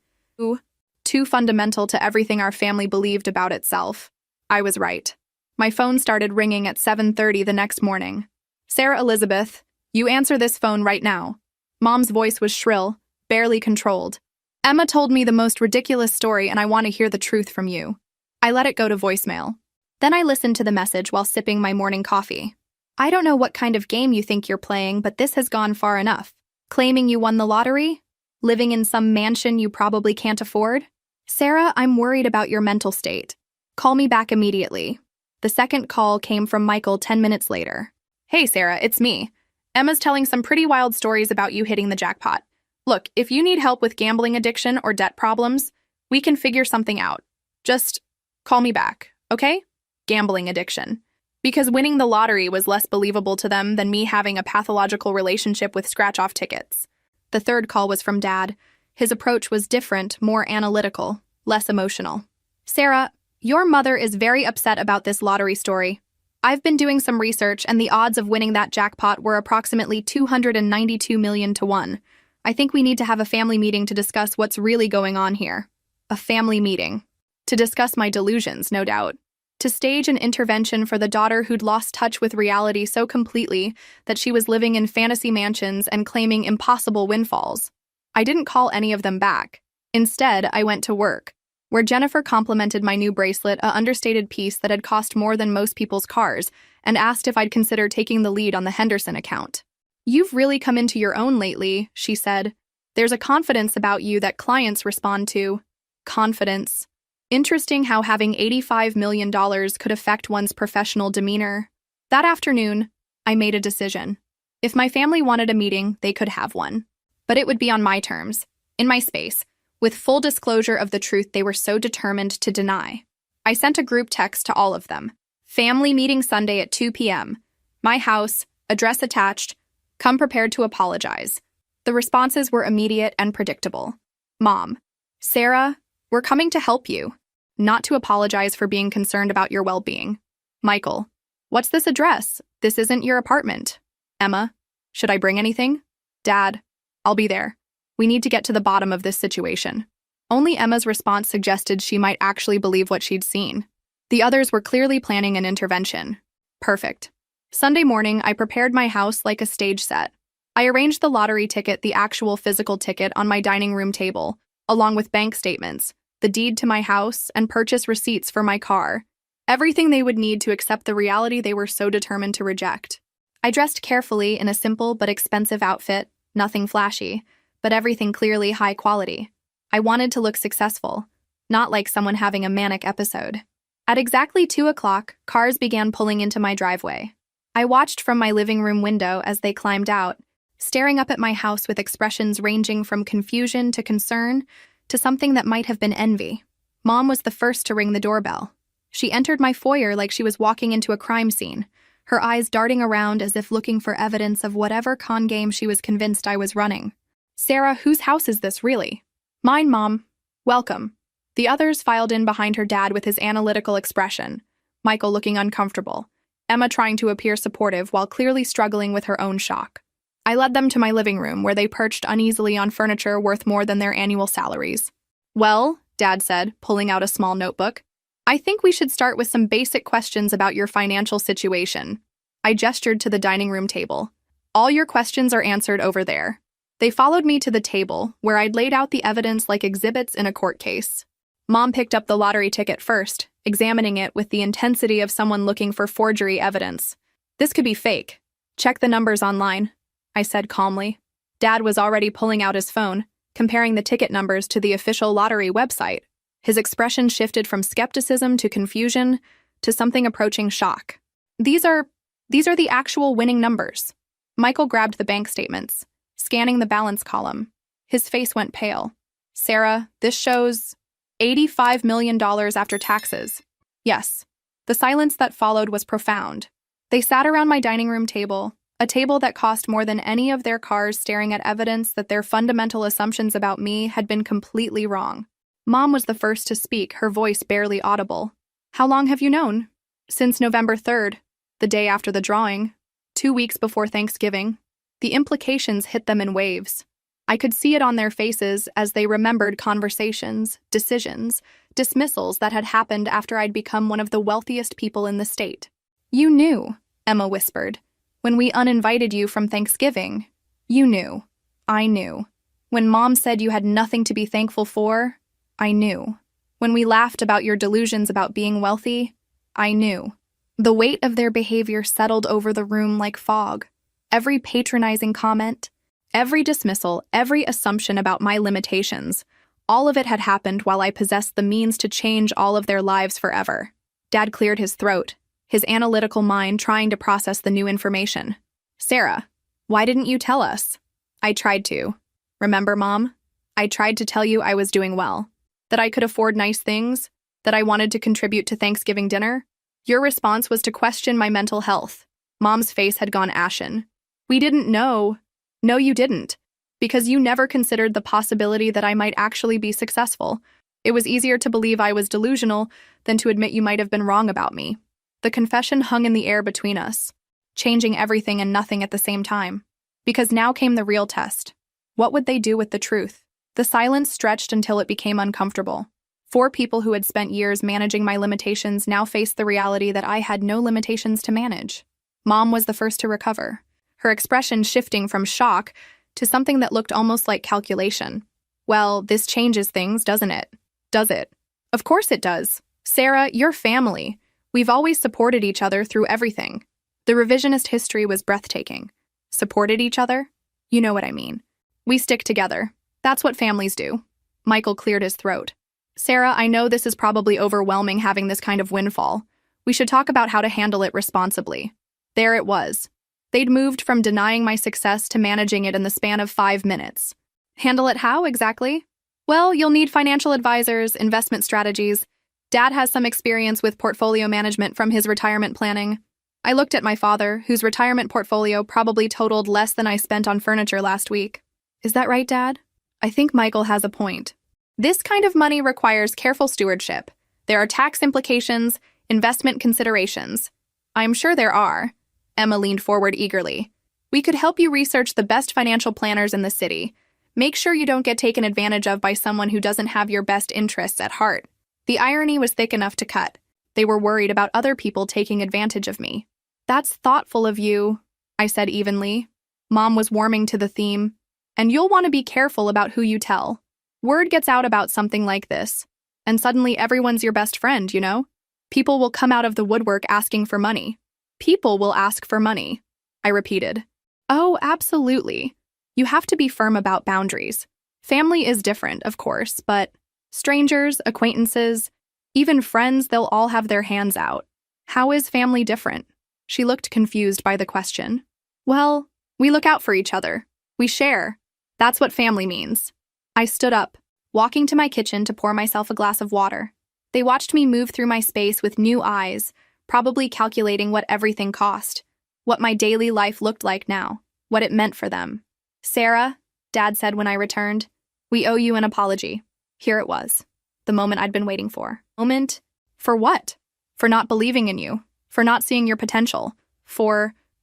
too fundamental to everything our family believed about itself. I was right. My phone started ringing at 7:30 the next morning. Sarah Elizabeth, you answer this phone right now. Mom's voice was shrill, barely controlled. Emma told me the most ridiculous story and I want to hear the truth from you. I let it go to voicemail. Then I listened to the message while sipping my morning coffee. I don't know what kind of game you think you're playing, but this has gone far enough. Claiming you won the lottery? Living in some mansion you probably can't afford? Sarah, I'm worried about your mental state. Call me back immediately. The second call came from Michael 10 minutes later. Hey Sarah, it's me. Emma's telling some pretty wild stories about you hitting the jackpot. Look, if you need help with gambling addiction or debt problems, we can figure something out. Just call me back, okay? Gambling addiction. Because winning the lottery was less believable to them than me having a pathological relationship with scratch-off tickets. The third call was from Dad. His approach was different, more analytical, less emotional. Sarah, your mother is very upset about this lottery story. I've been doing some research and the odds of winning that jackpot were approximately 292 million to 1. I think we need to have a family meeting to discuss what's really going on here. A family meeting. To discuss my delusions, no doubt. To stage an intervention for the daughter who'd lost touch with reality so completely that she was living in fantasy mansions and claiming impossible windfalls. I didn't call any of them back. Instead, I went to work, where Jennifer complimented my new bracelet, a understated piece that had cost more than most people's cars, and asked if I'd consider taking the lead on the Henderson account. You've really come into your own lately, she said. There's a confidence about you that clients respond to. Confidence. Interesting how having $85 million could affect one's professional demeanor. That afternoon, I made a decision. If my family wanted a meeting, they could have one. But it would be on my terms, in my space, with full disclosure of the truth they were so determined to deny. I sent a group text to all of them. Family meeting Sunday at 2 p.m. My house, address attached, come prepared to apologize. The responses were immediate and predictable. Mom, Sarah, we're coming to help you, not to apologize for being concerned about your well-being. Michael, what's this address? This isn't your apartment. Emma, should I bring anything? Dad, I'll be there. We need to get to the bottom of this situation. Only Emma's response suggested she might actually believe what she'd seen. The others were clearly planning an intervention. Perfect. Sunday morning, I prepared my house like a stage set. I arranged the lottery ticket, the actual physical ticket, on my dining room table, along with bank statements, the deed to my house, and purchase receipts for my car. Everything they would need to accept the reality they were so determined to reject. I dressed carefully in a simple but expensive outfit, nothing flashy, but everything clearly high quality. I wanted to look successful, not like someone having a manic episode. At exactly 2 o'clock, cars began pulling into my driveway. I watched from my living room window as they climbed out, staring up at my house with expressions ranging from confusion to concern to something that might have been envy. Mom was the first to ring the doorbell. She entered my foyer like she was walking into a crime scene, her eyes darting around as if looking for evidence of whatever con game she was convinced I was running. Sarah, whose house is this really? Mine, Mom. Welcome. The others filed in behind her dad with his analytical expression, Michael looking uncomfortable, Emma trying to appear supportive while clearly struggling with her own shock. I led them to my living room, where they perched uneasily on furniture worth more than their annual salaries. Well, Dad said, pulling out a small notebook, I think we should start with some basic questions about your financial situation. I gestured to the dining room table. All your questions are answered over there. They followed me to the table, where I'd laid out the evidence like exhibits in a court case. Mom picked up the lottery ticket first, examining it with the intensity of someone looking for forgery evidence. This could be fake. Check the numbers online, I said calmly. Dad was already pulling out his phone, comparing the ticket numbers to the official lottery website. His expression shifted from skepticism to confusion to something approaching shock. These are the actual winning numbers. Michael grabbed the bank statements, scanning the balance column. His face went pale. Sarah, this shows $85 million after taxes. Yes. The silence that followed was profound. They sat around my dining room table, a table that cost more than any of their cars, staring at evidence that their fundamental assumptions about me had been completely wrong. Mom was the first to speak, her voice barely audible. How long have you known? Since November 3rd, the day after the drawing, 2 weeks before Thanksgiving. The implications hit them in waves. I could see it on their faces as they remembered conversations, decisions, dismissals that had happened after I'd become one of the wealthiest people in the state. You knew, Emma whispered. When we uninvited you from Thanksgiving, you knew. I knew. When Mom said you had nothing to be thankful for, I knew. When we laughed about your delusions about being wealthy, I knew. The weight of their behavior settled over the room like fog. Every patronizing comment, every dismissal, every assumption about my limitations, all of it had happened while I possessed the means to change all of their lives forever. Dad cleared his throat, his analytical mind trying to process the new information. Sarah, why didn't you tell us? I tried to. Remember, Mom? I tried to tell you I was doing well, that I could afford nice things, that I wanted to contribute to Thanksgiving dinner. Your response was to question my mental health. Mom's face had gone ashen. We didn't know. No, you didn't. Because you never considered the possibility that I might actually be successful. It was easier to believe I was delusional than to admit you might have been wrong about me. The confession hung in the air between us, changing everything and nothing at the same time. Because now came the real test. What would they do with the truth? The silence stretched until it became uncomfortable. 4 people who had spent years managing my limitations now faced the reality that I had no limitations to manage. Mom was the first to recover, her expression shifting from shock to something that looked almost like calculation. Well, this changes things, doesn't it? Does it? Of course it does. Sarah, you're family. We've always supported each other through everything. The revisionist history was breathtaking. Supported each other? You know what I mean. We stick together. That's what families do. Michael cleared his throat. Sarah, I know this is probably overwhelming having this kind of windfall. We should talk about how to handle it responsibly. There it was. They'd moved from denying my success to managing it in the span of 5 minutes. Handle it how, exactly? Well, you'll need financial advisors, investment strategies. Dad has some experience with portfolio management from his retirement planning. I looked at my father, whose retirement portfolio probably totaled less than I spent on furniture last week. Is that right, Dad? I think Michael has a point. This kind of money requires careful stewardship. There are tax implications, investment considerations. I'm sure there are. Emma leaned forward eagerly. We could help you research the best financial planners in the city. Make sure you don't get taken advantage of by someone who doesn't have your best interests at heart. The irony was thick enough to cut. They were worried about other people taking advantage of me. That's thoughtful of you, I said evenly. Mom was warming to the theme. And you'll want to be careful about who you tell. Word gets out about something like this, and suddenly everyone's your best friend, you know? People will come out of the woodwork asking for money. People will ask for money, I repeated. Oh, absolutely. You have to be firm about boundaries. Family is different, of course, but strangers, acquaintances, even friends, they'll all have their hands out. How is family different? She looked confused by the question. Well, we look out for each other. We share. That's what family means. I stood up, walking to my kitchen to pour myself a glass of water. They watched me move through my space with new eyes, probably calculating what everything cost, what my daily life looked like now, what it meant for them. Sarah, Dad said when I returned, we owe you an apology. Here it was, the moment I'd been waiting for. Moment? For what? For not believing in you, for not seeing your potential,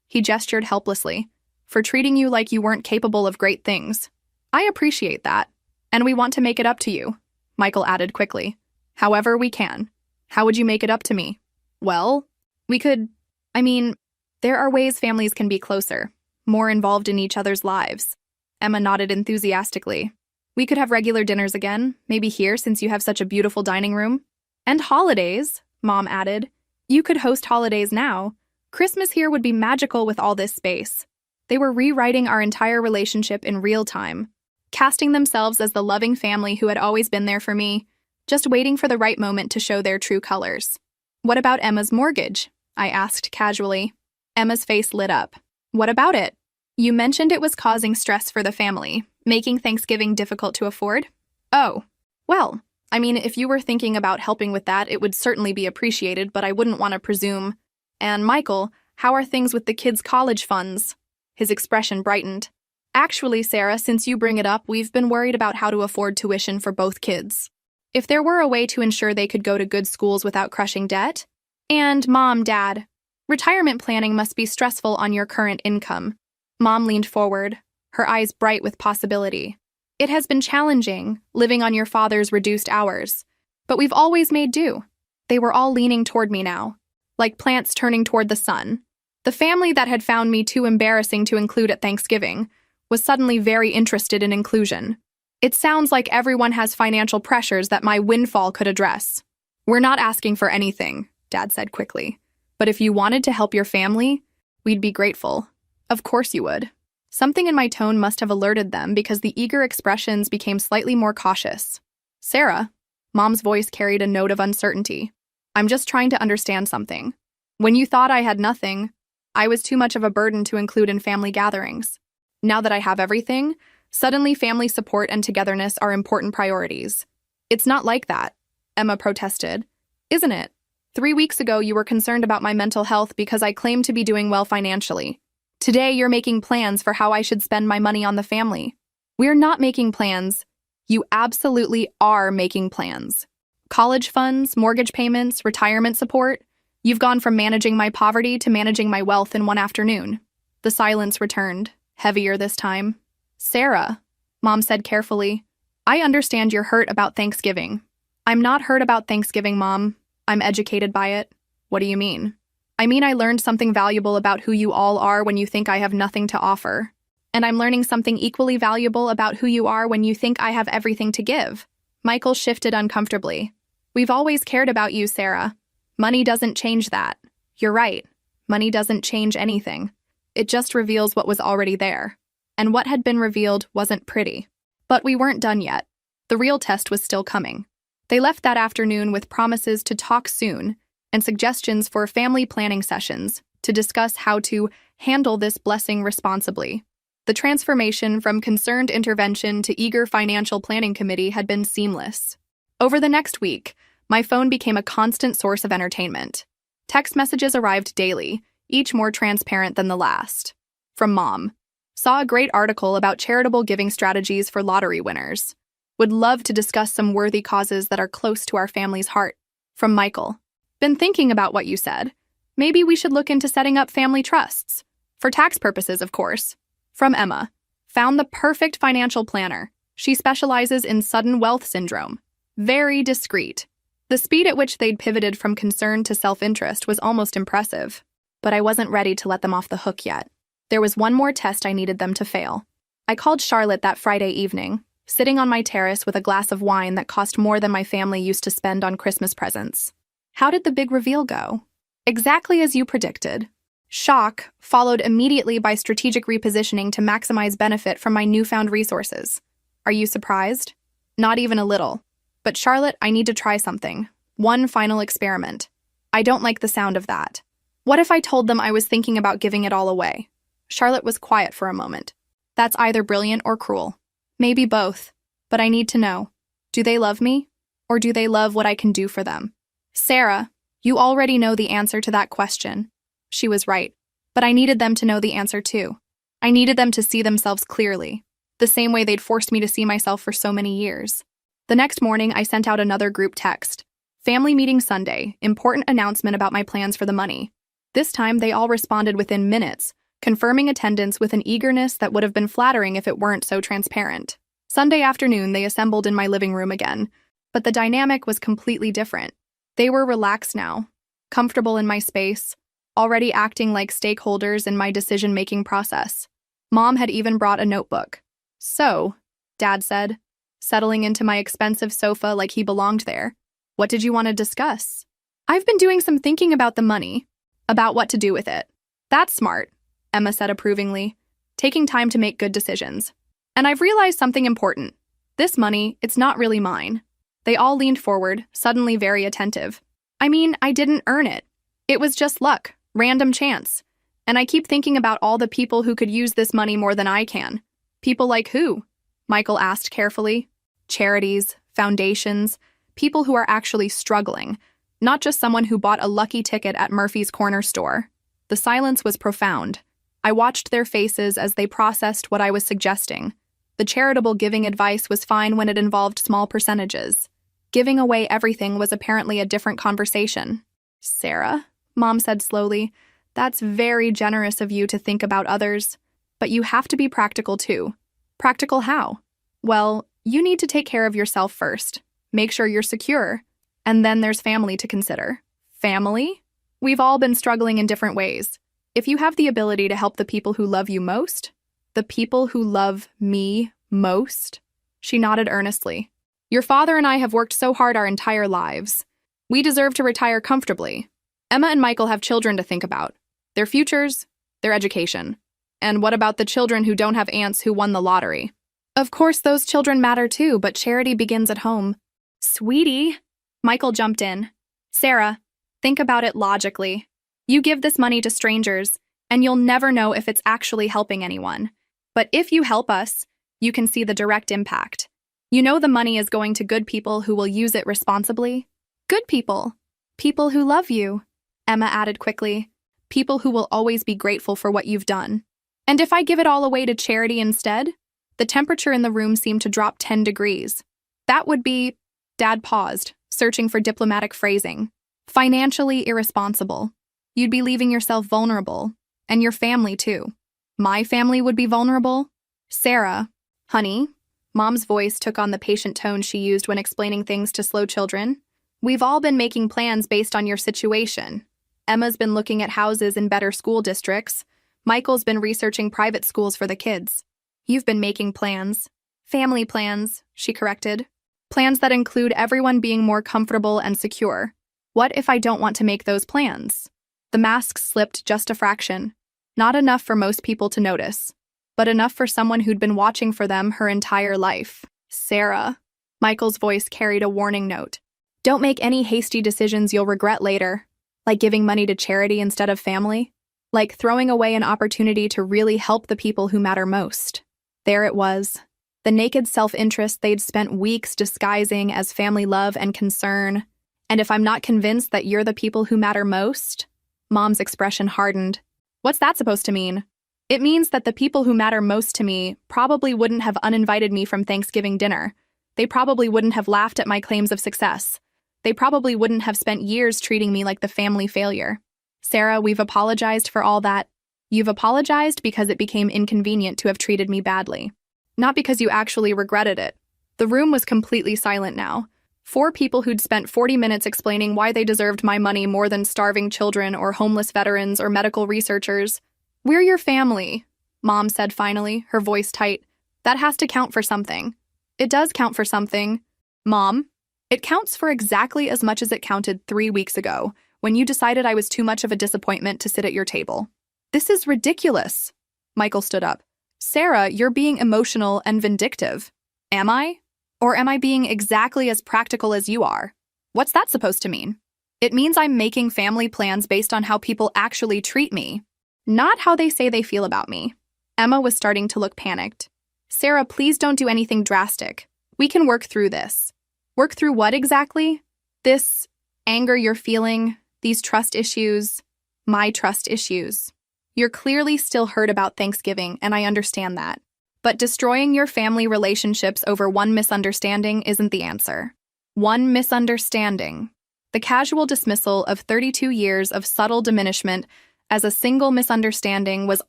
he gestured helplessly, for treating you like you weren't capable of great things. I appreciate that, and we want to make it up to you, Michael added quickly. However we can. How would you make it up to me? Well, we could, there are ways families can be closer, more involved in each other's lives. Emma nodded enthusiastically. We could have regular dinners again, maybe here since you have such a beautiful dining room. And holidays, Mom added. You could host holidays now. Christmas here would be magical with all this space. They were rewriting our entire relationship in real time, casting themselves as the loving family who had always been there for me. just waiting for the right moment to show their true colors. "What about Emma's mortgage?" I asked casually. Emma's face lit up. "What about it?" "You mentioned it was causing stress for the family, making Thanksgiving difficult to afford." "Oh, well, I mean, if you were thinking about helping with that, it would certainly be appreciated, but I wouldn't want to presume. And Michael, how are things with the kids' college funds?" His expression brightened. "Actually, Sarah, since you bring it up, we've been worried about how to afford tuition for both kids. If there were a way to ensure they could go to good schools without crushing debt. And Mom, Dad, retirement planning must be stressful on your current income." Mom leaned forward, her eyes bright with possibility. "It has been challenging, living on your father's reduced hours. But we've always made do." They were all leaning toward me now, like plants turning toward the sun. The family that had found me too embarrassing to include at Thanksgiving was suddenly very interested in inclusion. "It sounds like everyone has financial pressures that my windfall could address." "We're not asking for anything," Dad said quickly. "But if you wanted to help your family, we'd be grateful." "Of course you would." Something in my tone must have alerted them because the eager expressions became slightly more cautious. "Sarah," Mom's voice carried a note of uncertainty. "I'm just trying to understand something. When you thought I had nothing, I was too much of a burden to include in family gatherings. Now that I have everything, suddenly family support and togetherness are important priorities." "It's not like that," Emma protested. "Isn't it? 3 weeks ago you were concerned about my mental health because I claimed to be doing well financially. Today you're making plans for how I should spend my money on the family." "We're not making plans. You absolutely are making plans. College funds, mortgage payments, retirement support. You've gone from managing my poverty to managing my wealth in one afternoon." The silence returned, heavier this time. "Sarah," Mom said carefully, "I understand you're hurt about Thanksgiving." "I'm not hurt about Thanksgiving, Mom. I'm educated by it." "What do you mean?" "I mean I learned something valuable about who you all are when you think I have nothing to offer. And I'm learning something equally valuable about who you are when you think I have everything to give." Michael shifted uncomfortably. "We've always cared about you, Sarah. Money doesn't change that." "You're right. Money doesn't change anything. It just reveals what was already there. And what had been revealed wasn't pretty." But we weren't done yet. The real test was still coming. They left that afternoon with promises to talk soon and suggestions for family planning sessions to discuss how to handle this blessing responsibly. The transformation from concerned intervention to eager financial planning committee had been seamless. Over the next week, my phone became a constant source of entertainment. Text messages arrived daily, each more transparent than the last. From Mom. "Saw a great article about charitable giving strategies for lottery winners. Would love to discuss some worthy causes that are close to our family's heart." From Michael. "Been thinking about what you said. Maybe we should look into setting up family trusts. For tax purposes, of course." From Emma. "Found the perfect financial planner. She specializes in sudden wealth syndrome. Very discreet." The speed at which they'd pivoted from concern to self-interest was almost impressive. But I wasn't ready to let them off the hook yet. There was one more test I needed them to fail. I called Charlotte that Friday evening, sitting on my terrace with a glass of wine that cost more than my family used to spend on Christmas presents. "How did the big reveal go?" "Exactly as you predicted. Shock, followed immediately by strategic repositioning to maximize benefit from my newfound resources." "Are you surprised?" "Not even a little. But Charlotte, I need to try something. One final experiment. I don't like the sound of that. What if I told them I was thinking about giving it all away?" Charlotte was quiet for a moment. "That's either brilliant or cruel." "Maybe both. But I need to know. Do they love me? Or do they love what I can do for them?" "Sarah, you already know the answer to that question." She was right. But I needed them to know the answer too. I needed them to see themselves clearly, the same way they'd forced me to see myself for so many years. The next morning, I sent out another group text. "Family meeting Sunday, important announcement about my plans for the money." This time, they all responded within minutes, confirming attendance with an eagerness that would have been flattering if it weren't so transparent. Sunday afternoon, they assembled in my living room again, but the dynamic was completely different. They were relaxed now, comfortable in my space, already acting like stakeholders in my decision-making process. Mom had even brought a notebook. "So," Dad said, settling into my expensive sofa like he belonged there, "what did you want to discuss?" "I've been doing some thinking about the money, about what to do with it." "That's smart," Emma said approvingly, taking time to make good decisions. "And I've realized something important. This money, it's not really mine. They all leaned forward, suddenly very attentive. I mean, I didn't earn it. It was just luck, random chance. And I keep thinking about all the people who could use this money more than I can. People like who? Michael asked carefully. Charities, foundations, people who are actually struggling, not just someone who bought a lucky ticket at Murphy's corner store. The silence was profound. I watched their faces as they processed what I was suggesting. The charitable giving advice was fine when it involved small percentages. Giving away everything was apparently a different conversation. Sarah, Mom said slowly, that's very generous of you to think about others. But you have to be practical too. Practical how? Well, you need to take care of yourself first. Make sure you're secure. And then there's family to consider. Family? We've all been struggling in different ways. If you have the ability to help the people who love you most, the people who love me most, she nodded earnestly. Your father and I have worked so hard our entire lives. We deserve to retire comfortably. Emma and Michael have children to think about. Their futures, their education. And what about the children who don't have aunts who won the lottery? Of course, those children matter too, but charity begins at home. Sweetie, Michael jumped in. Sarah, think about it logically. You give this money to strangers, and you'll never know if it's actually helping anyone. But if you help us, you can see the direct impact. You know the money is going to good people who will use it responsibly. Good people. People who love you, Emma added quickly. People who will always be grateful for what you've done. And if I give it all away to charity instead? The temperature in the room seemed to drop 10 degrees. That would be, Dad paused, searching for diplomatic phrasing. Financially irresponsible. You'd be leaving yourself vulnerable. And your family too. My family would be vulnerable? Sarah, honey, Mom's voice took on the patient tone she used when explaining things to slow children. We've all been making plans based on your situation. Emma's been looking at houses in better school districts. Michael's been researching private schools for the kids. You've been making plans. Family plans, she corrected. Plans that include everyone being more comfortable and secure. What if I don't want to make those plans? The mask slipped just a fraction. Not enough for most people to notice, but enough for someone who'd been watching for them her entire life. Sarah. Michael's voice carried a warning note. Don't make any hasty decisions you'll regret later. Like giving money to charity instead of family. Like throwing away an opportunity to really help the people who matter most. There it was. The naked self-interest they'd spent weeks disguising as family love and concern. And if I'm not convinced that you're the people who matter most? Mom's expression hardened. What's that supposed to mean? It means that the people who matter most to me probably wouldn't have uninvited me from Thanksgiving dinner. They probably wouldn't have laughed at my claims of success. They probably wouldn't have spent years treating me like the family failure. Sarah, we've apologized for all that. You've apologized because it became inconvenient to have treated me badly. Not because you actually regretted it. The room was completely silent now. 4 people who'd spent 40 minutes explaining why they deserved my money more than starving children or homeless veterans or medical researchers. We're your family, Mom said finally, her voice tight. That has to count for something. It does count for something. Mom, it counts for exactly as much as it counted 3 weeks ago, when you decided I was too much of a disappointment to sit at your table. This is ridiculous. Michael stood up. Sarah, you're being emotional and vindictive. Am I? Or am I being exactly as practical as you are? What's that supposed to mean? It means I'm making family plans based on how people actually treat me, not how they say they feel about me. Emma was starting to look panicked. Sarah, please don't do anything drastic. We can work through this. Work through what exactly? This anger you're feeling, these trust issues, my trust issues. You're clearly still hurt about Thanksgiving, and I understand that. But destroying your family relationships over one misunderstanding isn't the answer. One misunderstanding. The casual dismissal of 32 years of subtle diminishment as a single misunderstanding was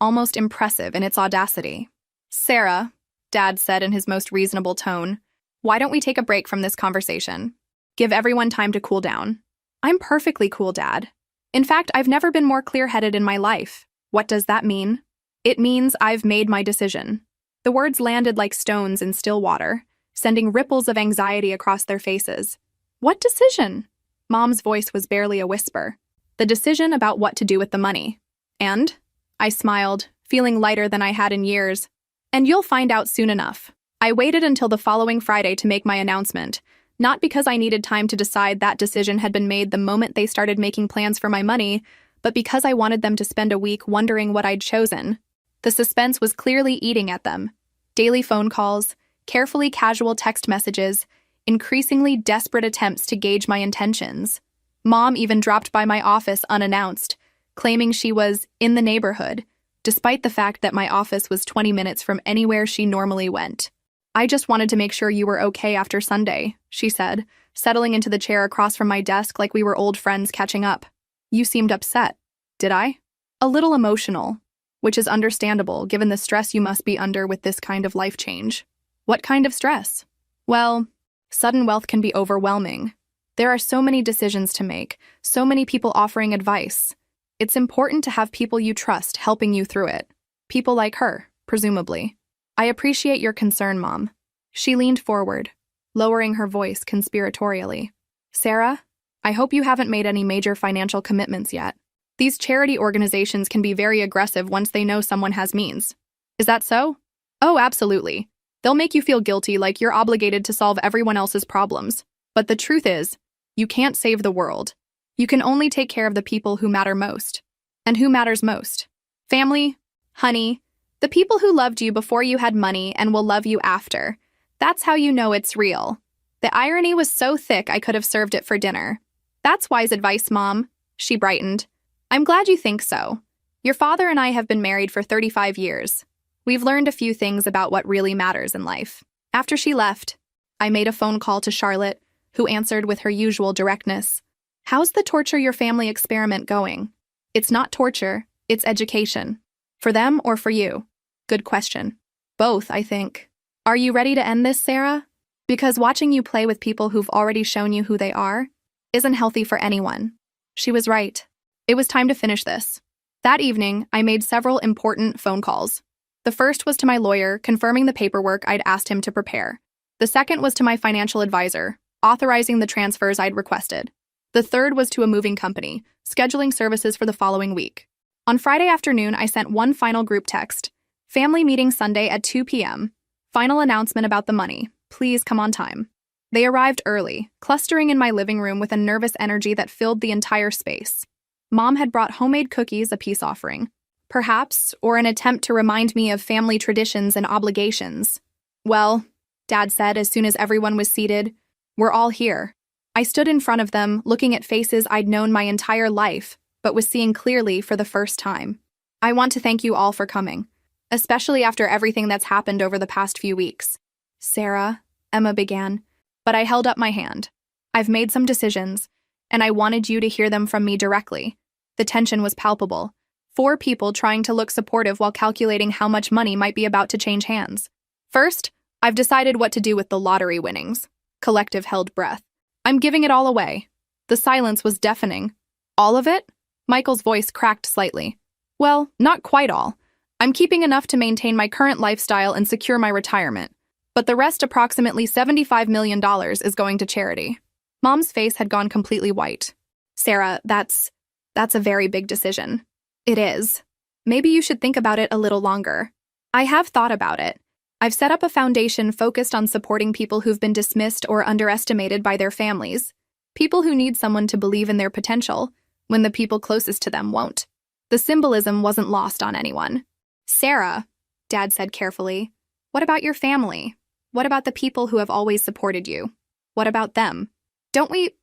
almost impressive in its audacity. Sarah, Dad said in his most reasonable tone, why don't we take a break from this conversation? Give everyone time to cool down. I'm perfectly cool, Dad. In fact, I've never been more clear-headed in my life. What does that mean? It means I've made my decision. The words landed like stones in still water, sending ripples of anxiety across their faces. What decision? Mom's voice was barely a whisper. The decision about what to do with the money. And? I smiled, feeling lighter than I had in years. And you'll find out soon enough. I waited until the following Friday to make my announcement, Not because I needed time to decide that decision had been made the moment they started making plans for my money, but because I wanted them to spend a week wondering what I'd chosen. The suspense was clearly eating at them. Daily phone calls, carefully casual text messages, increasingly desperate attempts to gauge my intentions. Mom even dropped by my office unannounced, claiming she was in the neighborhood, despite the fact that my office was 20 minutes from anywhere she normally went. "I just wanted to make sure you were okay after Sunday," she said, settling into the chair across from my desk like we were old friends catching up. "You seemed upset." "Did I?" "A little emotional, which is understandable given the stress you must be under with this kind of life change." "What kind of stress?" "Well, sudden wealth can be overwhelming. There are so many decisions to make, so many people offering advice. It's important to have people you trust helping you through it. People like her, presumably." "I appreciate your concern, Mom." She leaned forward, lowering her voice conspiratorially. "Sarah, I hope you haven't made any major financial commitments yet. These charity organizations can be very aggressive once they know someone has means." "Is that so?" "Oh, absolutely. They'll make you feel guilty like you're obligated to solve everyone else's problems. But the truth is, you can't save the world. You can only take care of the people who matter most." "And who matters most?" "Family, honey, the people who loved you before you had money and will love you after. That's how you know it's real." The irony was so thick I could have served it for dinner. "That's wise advice, Mom." She brightened. "I'm glad you think so. Your father and I have been married for 35 years. We've learned a few things about what really matters in life." After she left, I made a phone call to Charlotte, who answered with her usual directness. "How's the torture your family experiment going?" "It's not torture, it's education." "For them or for you?" "Good question." "Both, I think." "Are you ready to end this, Sarah? Because watching you play with people who've already shown you who they are isn't healthy for anyone." She was right. It was time to finish this. That evening, I made several important phone calls. The first was to my lawyer, confirming the paperwork I'd asked him to prepare. The second was to my financial advisor, authorizing the transfers I'd requested. The third was to a moving company, scheduling services for the following week. On Friday afternoon, I sent one final group text. "Family meeting Sunday at 2 p.m. Final announcement about the money. Please come on time." They arrived early, clustering in my living room with a nervous energy that filled the entire space. Mom had brought homemade cookies, a peace offering. Perhaps, or an attempt to remind me of family traditions and obligations. "Well," Dad said as soon as everyone was seated, "we're all here." I stood in front of them, looking at faces I'd known my entire life, but was seeing clearly for the first time. "I want to thank you all for coming, especially after everything that's happened over the past few weeks." "Sarah," Emma began, but I held up my hand. "I've made some decisions, and I wanted you to hear them from me directly." The tension was palpable. 4 people trying to look supportive while calculating how much money might be about to change hands. "First, I've decided what to do with the lottery winnings." Collective held breath. "I'm giving it all away." The silence was deafening. "All of it?" Michael's voice cracked slightly. "Well, not quite all. I'm keeping enough to maintain my current lifestyle and secure my retirement. But the rest, approximately $75 million, is going to charity." Mom's face had gone completely white. "Sarah, that's a very big decision." "It is. Maybe you should think about it a little longer." "I have thought about it. I've set up a foundation focused on supporting people who've been dismissed or underestimated by their families, people who need someone to believe in their potential when the people closest to them won't." The symbolism wasn't lost on anyone. "Sarah," Dad said carefully, "what about your family? What about the people who have always supported you? What about them? Don't we,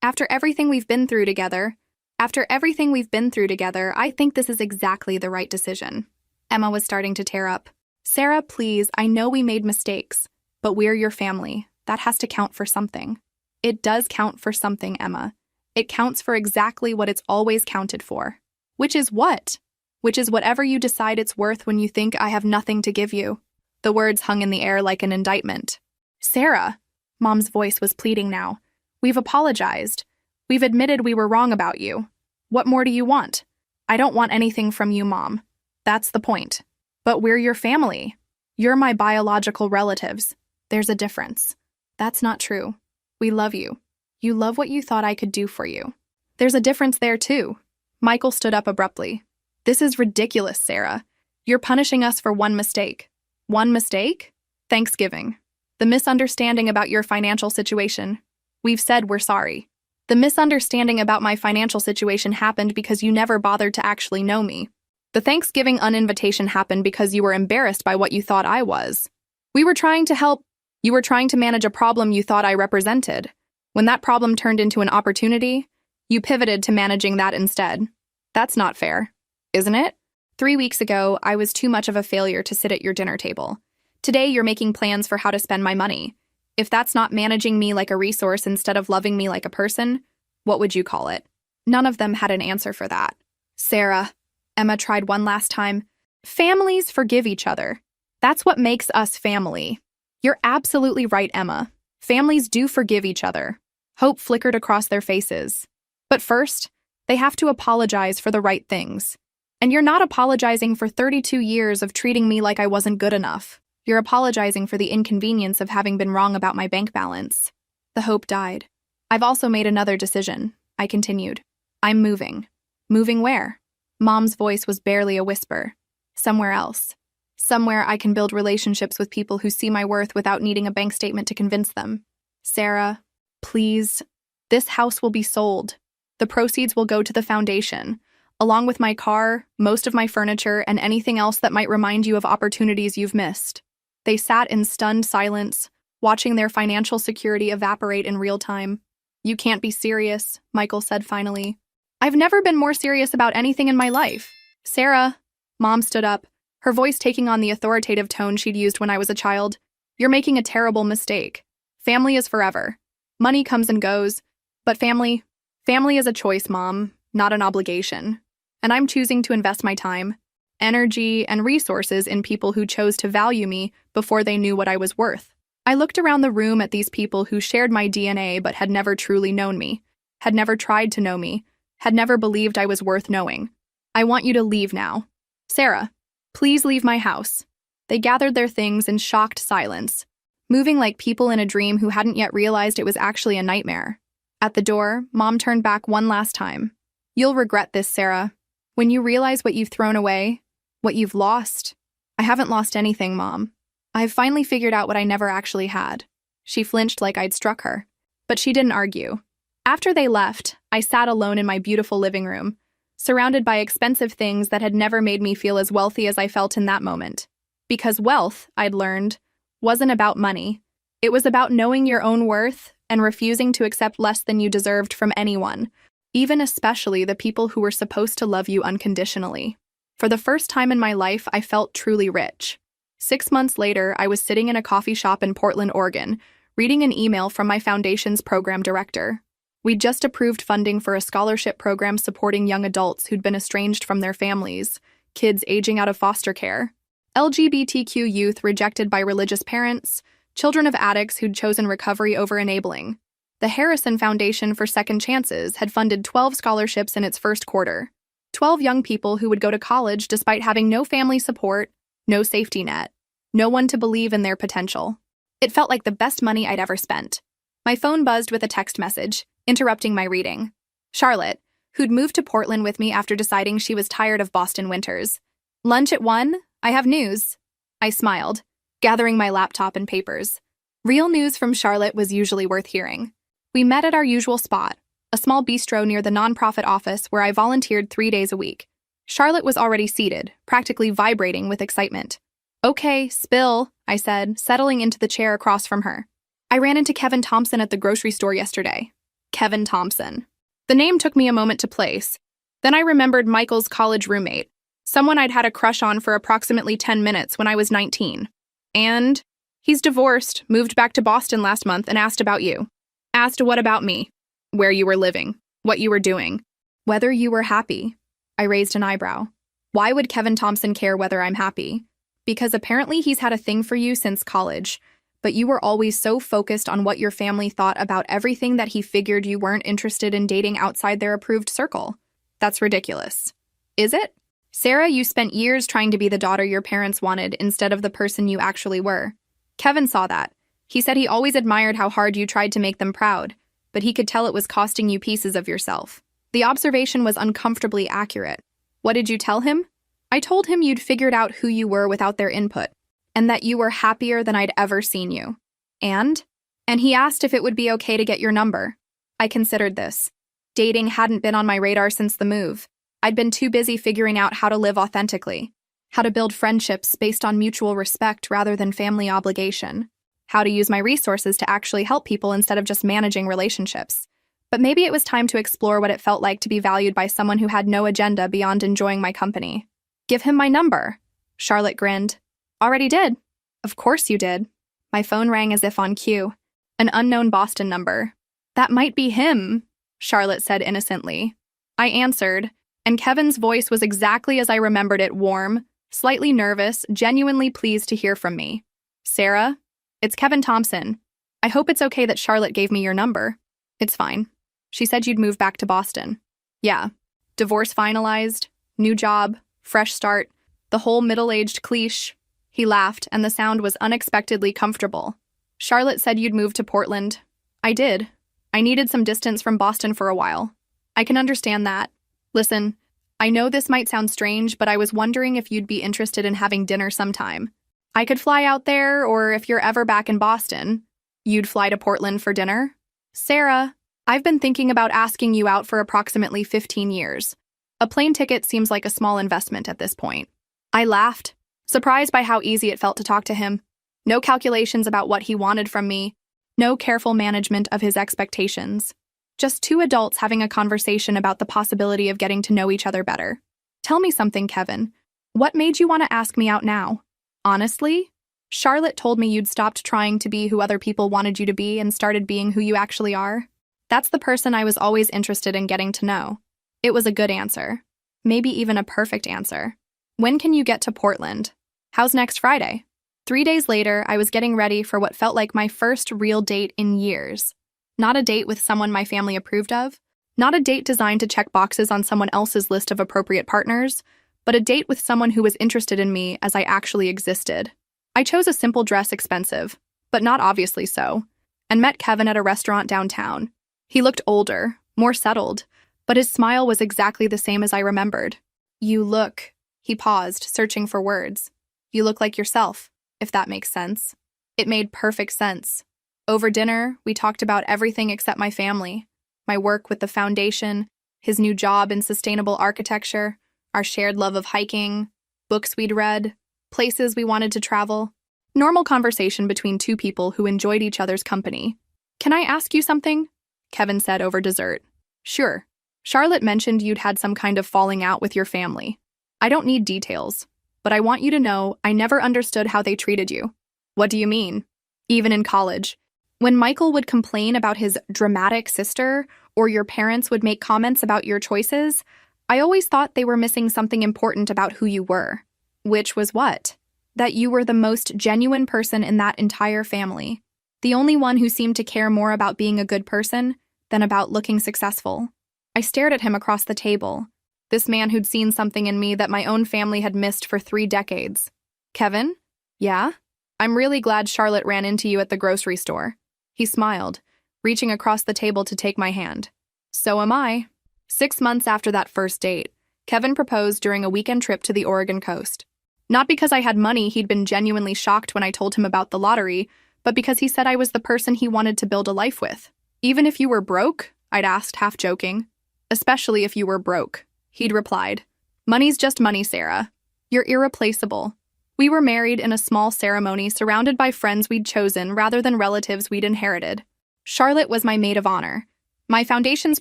after everything we've been through together, I think this is exactly the right decision." Emma was starting to tear up. "Sarah, please, I know we made mistakes, but we're your family. That has to count for something." "It does count for something, Emma. It counts for exactly what it's always counted for." "Which is what?" "Which is whatever you decide it's worth when you think I have nothing to give you." The words hung in the air like an indictment. "Sarah," Mom's voice was pleading now, "we've apologized. We've admitted we were wrong about you. What more do you want?" "I don't want anything from you, Mom. That's the point." "But we're your family. You're my biological relatives. There's a difference." "That's not true. We love you. You love what you thought I could do for you." "There's a difference there, too." Michael stood up abruptly. "This is ridiculous, Sarah. You're punishing us for one mistake." "One mistake?" "Thanksgiving." The misunderstanding about your financial situation. We've said we're sorry. The misunderstanding about my financial situation happened because you never bothered to actually know me. The Thanksgiving uninvitation happened because you were embarrassed by what you thought I was. We were trying to help. You were trying to manage a problem you thought I represented. When that problem turned into an opportunity, you pivoted to managing that instead. That's not fair, isn't it? 3 weeks ago, I was too much of a failure to sit at your dinner table. Today, you're making plans for how to spend my money. If that's not managing me like a resource instead of loving me like a person, what would you call it? None of them had an answer for that. Sarah, Emma tried one last time. Families forgive each other. That's what makes us family. You're absolutely right, Emma. Families do forgive each other. Hope flickered across their faces. But first, they have to apologize for the right things. And you're not apologizing for 32 years of treating me like I wasn't good enough. You're apologizing for the inconvenience of having been wrong about my bank balance. The hope died. I've also made another decision, I continued. I'm moving. Moving where? Mom's voice was barely a whisper. Somewhere else. Somewhere I can build relationships with people who see my worth without needing a bank statement to convince them. Sarah, please. This house will be sold. The proceeds will go to the foundation, along with my car, most of my furniture, and anything else that might remind you of opportunities you've missed. They sat in stunned silence, watching their financial security evaporate in real time. You can't be serious, Michael said finally. I've never been more serious about anything in my life. Sarah, Mom stood up, her voice taking on the authoritative tone she'd used when I was a child. You're making a terrible mistake. Family is forever. Money comes and goes, but family is a choice, Mom, not an obligation. And I'm choosing to invest my time, energy, and resources in people who chose to value me before they knew what I was worth. I looked around the room at these people who shared my DNA but had never truly known me, had never tried to know me, had never believed I was worth knowing. I want you to leave now. Sarah, please leave my house. They gathered their things in shocked silence, moving like people in a dream who hadn't yet realized it was actually a nightmare. At the door, Mom turned back one last time. You'll regret this, Sarah. When you realize what you've thrown away, what you've lost. I haven't lost anything, Mom. I've finally figured out what I never actually had. She flinched like I'd struck her, but she didn't argue. After they left, I sat alone in my beautiful living room, surrounded by expensive things that had never made me feel as wealthy as I felt in that moment. Because wealth, I'd learned, wasn't about money. It was about knowing your own worth and refusing to accept less than you deserved from anyone, even especially the people who were supposed to love you unconditionally. For the first time in my life, I felt truly rich. 6 months later, I was sitting in a coffee shop in Portland, Oregon, reading an email from my foundation's program director. We'd just approved funding for a scholarship program supporting young adults who'd been estranged from their families, kids aging out of foster care, LGBTQ youth rejected by religious parents, children of addicts who'd chosen recovery over enabling. The Harrison Foundation for Second Chances had funded 12 scholarships in its first quarter. 12 young people who would go to college despite having no family support, no safety net, no one to believe in their potential. It felt like the best money I'd ever spent. My phone buzzed with a text message, interrupting my reading. Charlotte, who'd moved to Portland with me after deciding she was tired of Boston winters. Lunch at 1? I have news. I smiled, gathering my laptop and papers. Real news from Charlotte was usually worth hearing. We met at our usual spot, a small bistro near the nonprofit office where I volunteered 3 days a week. Charlotte was already seated, practically vibrating with excitement. Okay, spill, I said, settling into the chair across from her. I ran into Kevin Thompson at the grocery store yesterday. Kevin Thompson. The name took me a moment to place. Then I remembered Michael's college roommate, someone I'd had a crush on for approximately 10 minutes when I was 19. And he's divorced, moved back to Boston last month, and asked about you. Asked what about me, where you were living, what you were doing, whether you were happy. I raised an eyebrow. Why would Kevin Thompson care whether I'm happy? Because apparently he's had a thing for you since college, but you were always so focused on what your family thought about everything that he figured you weren't interested in dating outside their approved circle. That's ridiculous. Is it? Sarah, you spent years trying to be the daughter your parents wanted instead of the person you actually were. Kevin saw that. He said he always admired how hard you tried to make them proud, but he could tell it was costing you pieces of yourself. The observation was uncomfortably accurate. What did you tell him? I told him you'd figured out who you were without their input, and that you were happier than I'd ever seen you. And? And he asked if it would be okay to get your number. I considered this. Dating hadn't been on my radar since the move. I'd been too busy figuring out how to live authentically, how to build friendships based on mutual respect rather than family obligation, how to use my resources to actually help people instead of just managing relationships. But maybe it was time to explore what it felt like to be valued by someone who had no agenda beyond enjoying my company. Give him my number. Charlotte grinned. Already did. Of course you did. My phone rang as if on cue. An unknown Boston number. That might be him, Charlotte said innocently. I answered, and Kevin's voice was exactly as I remembered it, warm, slightly nervous, genuinely pleased to hear from me. Sarah, it's Kevin Thompson. I hope it's okay that Charlotte gave me your number. It's fine. She said you'd move back to Boston. Yeah. Divorce finalized, new job, fresh start, the whole middle-aged cliche. He laughed, and the sound was unexpectedly comfortable. Charlotte said you'd move to Portland. I did. I needed some distance from Boston for a while. I can understand that. Listen, I know this might sound strange, but I was wondering if you'd be interested in having dinner sometime. I could fly out there, or if you're ever back in Boston, you'd fly to Portland for dinner? Sarah, I've been thinking about asking you out for approximately 15 years. A plane ticket seems like a small investment at this point. I laughed, surprised by how easy it felt to talk to him. No calculations about what he wanted from me, no careful management of his expectations. Just two adults having a conversation about the possibility of getting to know each other better. Tell me something, Kevin. What made you want to ask me out now? Honestly, Charlotte told me you'd stopped trying to be who other people wanted you to be and started being who you actually are. That's the person I was always interested in getting to know. It was a good answer. Maybe even a perfect answer. When can you get to Portland? How's next Friday? 3 days later, I was getting ready for what felt like my first real date in years. Not a date with someone my family approved of, not a date designed to check boxes on someone else's list of appropriate partners, but a date with someone who was interested in me as I actually existed. I chose a simple dress, expensive, but not obviously so, and met Kevin at a restaurant downtown. He looked older, more settled, but his smile was exactly the same as I remembered. You look, he paused, searching for words. You look like yourself, if that makes sense. It made perfect sense. Over dinner, we talked about everything except my family, my work with the foundation, his new job in sustainable architecture, our shared love of hiking, books we'd read, places we wanted to travel. Normal conversation between two people who enjoyed each other's company. Can I ask you something? Kevin said over dessert. Sure. Charlotte mentioned you'd had some kind of falling out with your family. I don't need details, but I want you to know I never understood how they treated you. What do you mean? Even in college, when Michael would complain about his dramatic sister, or your parents would make comments about your choices, I always thought they were missing something important about who you were. Which was what? That you were the most genuine person in that entire family. The only one who seemed to care more about being a good person than about looking successful. I stared at him across the table, this man who'd seen something in me that my own family had missed for 3 decades. Kevin? Yeah? I'm really glad Charlotte ran into you at the grocery store. He smiled, reaching across the table to take my hand. So am I. 6 months after that first date, Kevin proposed during a weekend trip to the Oregon coast. Not because I had money, he'd been genuinely shocked when I told him about the lottery, but because he said I was the person he wanted to build a life with. Even if you were broke? I'd asked, half joking. Especially if you were broke, he'd replied. Money's just money, Sarah. You're irreplaceable. We were married in a small ceremony surrounded by friends we'd chosen rather than relatives we'd inherited. Charlotte was my maid of honor. My foundation's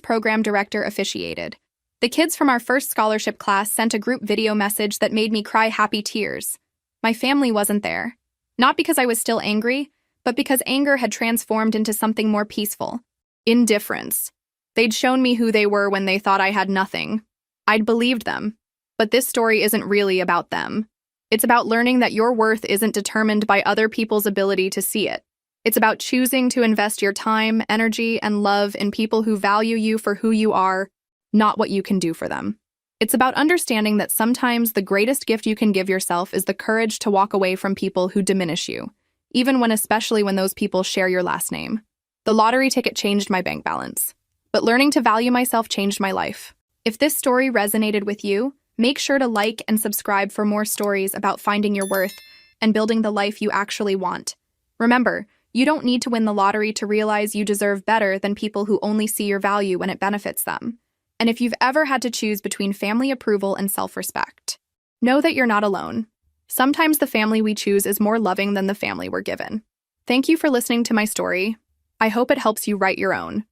program director officiated. The kids from our first scholarship class sent a group video message that made me cry happy tears. My family wasn't there. Not because I was still angry, but because anger had transformed into something more peaceful. Indifference. They'd shown me who they were when they thought I had nothing. I'd believed them. But this story isn't really about them. It's about learning that your worth isn't determined by other people's ability to see it. It's about choosing to invest your time, energy, and love in people who value you for who you are, not what you can do for them. It's about understanding that sometimes the greatest gift you can give yourself is the courage to walk away from people who diminish you, especially when those people share your last name. The lottery ticket changed my bank balance, but learning to value myself changed my life. If this story resonated with you, make sure to like and subscribe for more stories about finding your worth and building the life you actually want. Remember, You don't need to win the lottery to realize you deserve better than people who only see your value when it benefits them. And if you've ever had to choose between family approval and self-respect, know that you're not alone. Sometimes the family we choose is more loving than the family we're given. Thank you for listening to my story. I hope it helps you write your own.